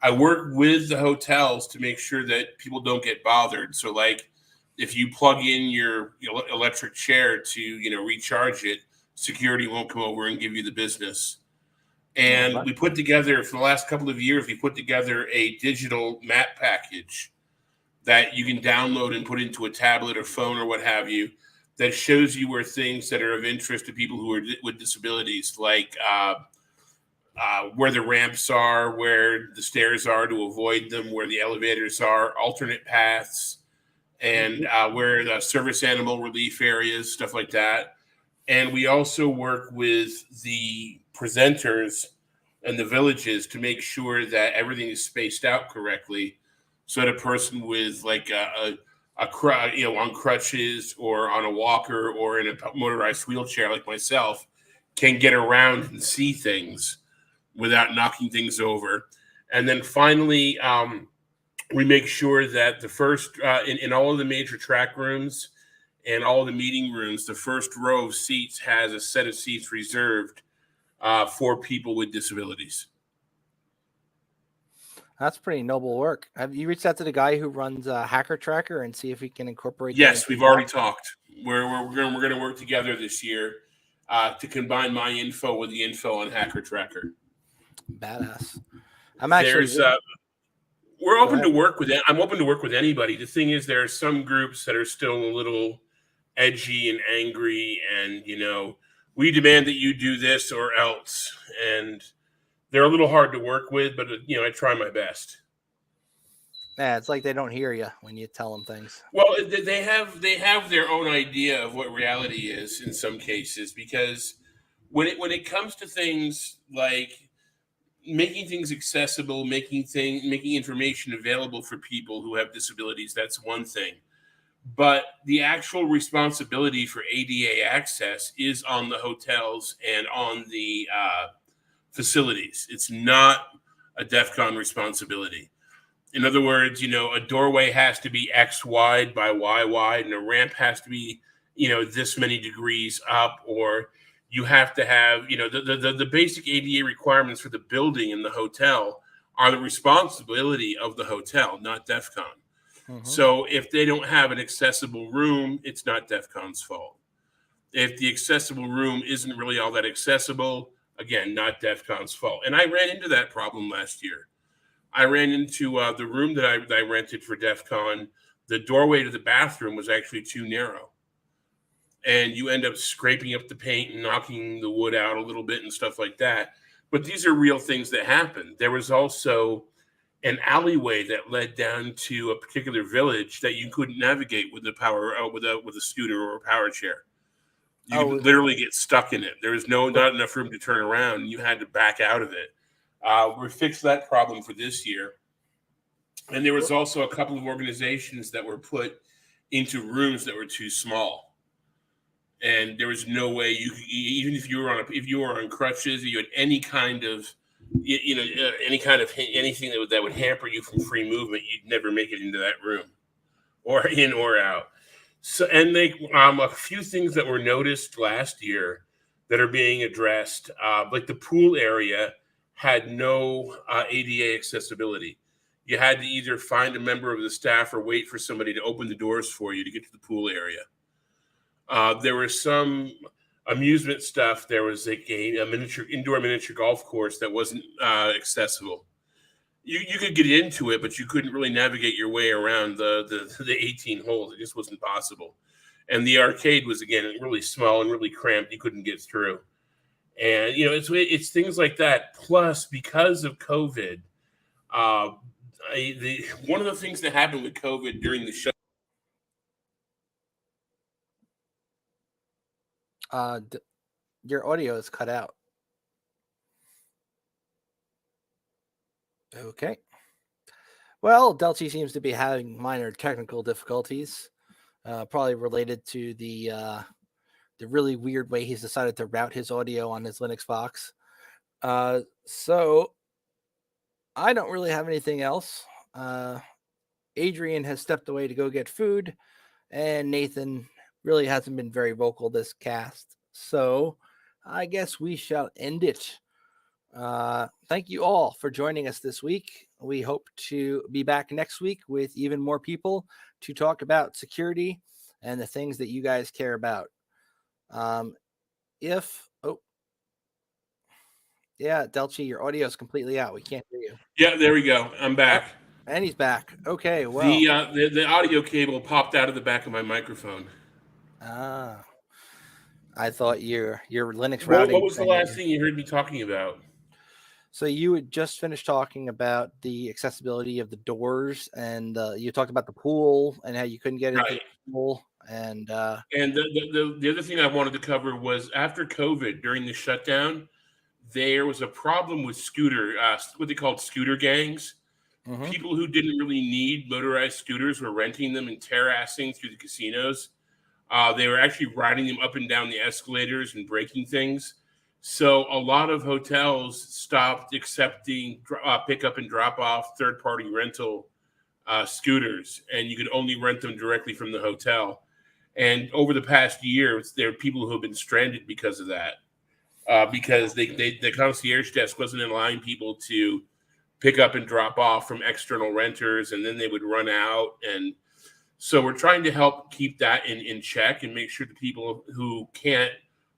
I work with the hotels to make sure that people don't get bothered. So like if you plug in your electric chair to, recharge it, security won't come over and give you the business. And we put together, for the last couple of years, we put together a digital map package that you can download and put into a tablet or phone or what have you, that shows you where things that are of interest to people who are with disabilities, like where the ramps are, where the stairs are to avoid them, where the elevators are, alternate paths, and where the service animal relief areas, stuff like that. And we also work with the presenters and the villages to make sure that everything is spaced out correctly, so that a person with like on crutches or on a walker or in a motorized wheelchair like myself can get around and see things without knocking things over. And then finally, we make sure that the first in all of the major track rooms and all of the meeting rooms, the first row of seats has a set of seats reserved for people with disabilities. That's pretty noble work. Have you reached out to the guy who runs Hacker Tracker and see if we can incorporate? Yes, we've already talked. We're going to work together this year to combine my info with the info on Hacker Tracker. Badass. I'm actually. We're open to work with it. I'm open to work with anybody. The thing is, there are some groups that are still a little edgy and angry, and we demand that you do this or else, and they're a little hard to work with, but I try my best. Yeah, it's like they don't hear you when you tell them things. Well, they have their own idea of what reality is in some cases, because when it comes to things like making things accessible, making information available for people who have disabilities, that's one thing. But the actual responsibility for ADA access is on the hotels and on the facilities. It's not a DEF CON responsibility. In other words, a doorway has to be X wide by Y wide, and a ramp has to be, this many degrees up, or you have to have, the basic ADA requirements for the building and the hotel are the responsibility of the hotel, not DEF CON. Mm-hmm. So if they don't have an accessible room, it's not DEF CON's fault. If the accessible room isn't really all that accessible, again, not DEF CON's fault. And I ran into that problem last year. I ran into the room that I rented for DEF CON. The doorway to the bathroom was actually too narrow. And you end up scraping up the paint and knocking the wood out a little bit and stuff like that. But these are real things that happen. There was also an alleyway that led down to a particular village that you couldn't navigate with with a scooter or a power chair. You could literally get stuck in it. There was not enough room to turn around, and you had to back out of it. We fixed that problem for this year. And there was also a couple of organizations that were put into rooms that were too small. And there was no way you could, even if you were on crutches, or you had any kind of any kind of anything that would hamper you from free movement, you'd never make it into that room, or in or out. So, and a few things that were noticed last year that are being addressed, like the pool area had no ADA accessibility. You had to either find a member of the staff or wait for somebody to open the doors for you to get to the pool area. There was some amusement stuff. There was like a indoor miniature golf course that wasn't accessible. You could get into it, but you couldn't really navigate your way around the 18 holes. It just wasn't possible. And the arcade was, again, really small and really cramped. You couldn't get through. And, it's things like that. Plus, because of COVID, one of the things that happened with COVID during the show. Your audio is cut out. Okay. Well, Delchi seems to be having minor technical difficulties, probably related to the really weird way he's decided to route his audio on his Linux box. So I don't really have anything else. Adrian has stepped away to go get food, and Nathan really hasn't been very vocal this cast. So I guess we shall end it. Thank you all for joining us this week. We hope to be back next week with even more people to talk about security and the things that you guys care about. Delchi, your audio is completely out. We can't hear you. Yeah, there we go. I'm back. And he's back. Okay, well. The audio cable popped out of the back of my microphone. I thought your Linux routing. What was the last thing you heard me talking about? So you had just finished talking about the accessibility of the doors, and you talked about the pool and how you couldn't get into the pool. And the other thing I wanted to cover was after COVID, during the shutdown, there was a problem with what they called scooter gangs. Mm-hmm. People who didn't really need motorized scooters were renting them and terrassing through the casinos. They were actually riding them up and down the escalators and breaking things. So a lot of hotels stopped accepting pickup and drop off third-party rental scooters, and you could only rent them directly from the hotel. And over the past year, there are people who have been stranded because of that, because the concierge desk wasn't allowing people to pick up and drop off from external renters, and then they would run out. And so we're trying to help keep that in check and make sure the people who can't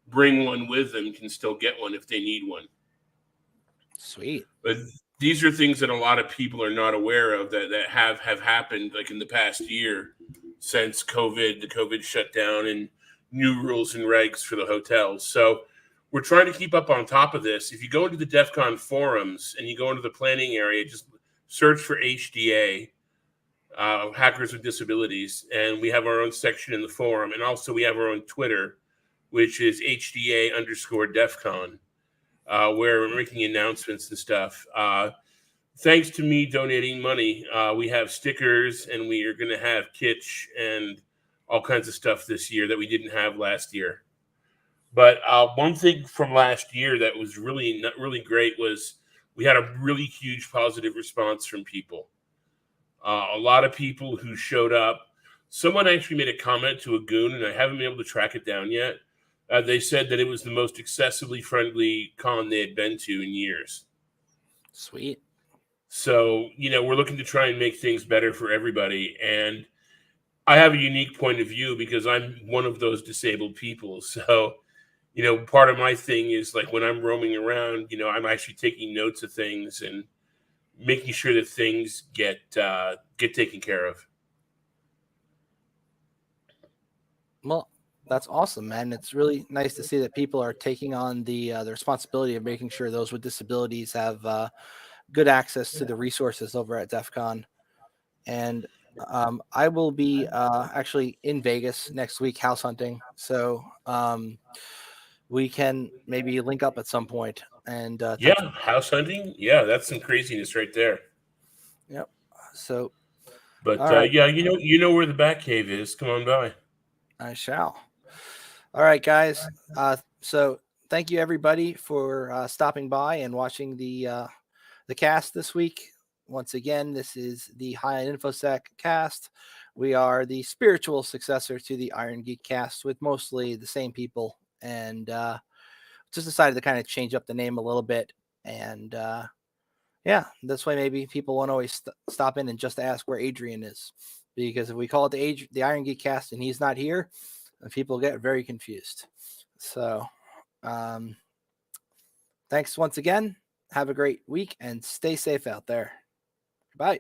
bring one with them can still get one if they need one. Sweet. But these are things that a lot of people are not aware of that have happened like in the past year since COVID, the COVID shutdown and new rules and regs for the hotels. So we're trying to keep up on top of this. If you go into the DEF CON forums and you go into the planning area, just search for HDA, Hackers with Disabilities, and we have our own section in the forum. And also we have our own Twitter, which is HDA_DEF CON, where we're making announcements and stuff. Thanks to me donating money, we have stickers and we are going to have kitsch and all kinds of stuff this year that we didn't have last year. But one thing from last year that was really great was we had a really huge positive response from people. A lot of people who showed up. Someone actually made a comment to a goon, and I haven't been able to track it down yet. They said that it was the most accessibly friendly con they had been to in years. Sweet. So, we're looking to try and make things better for everybody. And I have a unique point of view because I'm one of those disabled people. So, part of my thing is like when I'm roaming around, I'm actually taking notes of things and making sure that things get taken care of. Well, that's awesome, man. It's really nice to see that people are taking on the responsibility of making sure those with disabilities have good access to the resources over at DEF CON. And I will be actually in Vegas next week house hunting. So we can maybe link up at some point. And house hunting. Yeah, that's some craziness right there. Yep. So, but right. You know where the Batcave is. Come on by. I shall. All right, guys. So thank you everybody for stopping by and watching the cast this week. Once again, this is the High InfoSec cast. We are the spiritual successor to the IronGeek cast with mostly the same people, and just decided to kind of change up the name a little bit. And yeah, this way maybe people won't always stop in and just ask where Adrian is, because if we call it the IronGeek cast and he's not here, people get very confused. So thanks once again. Have a great week and stay safe out there. Bye.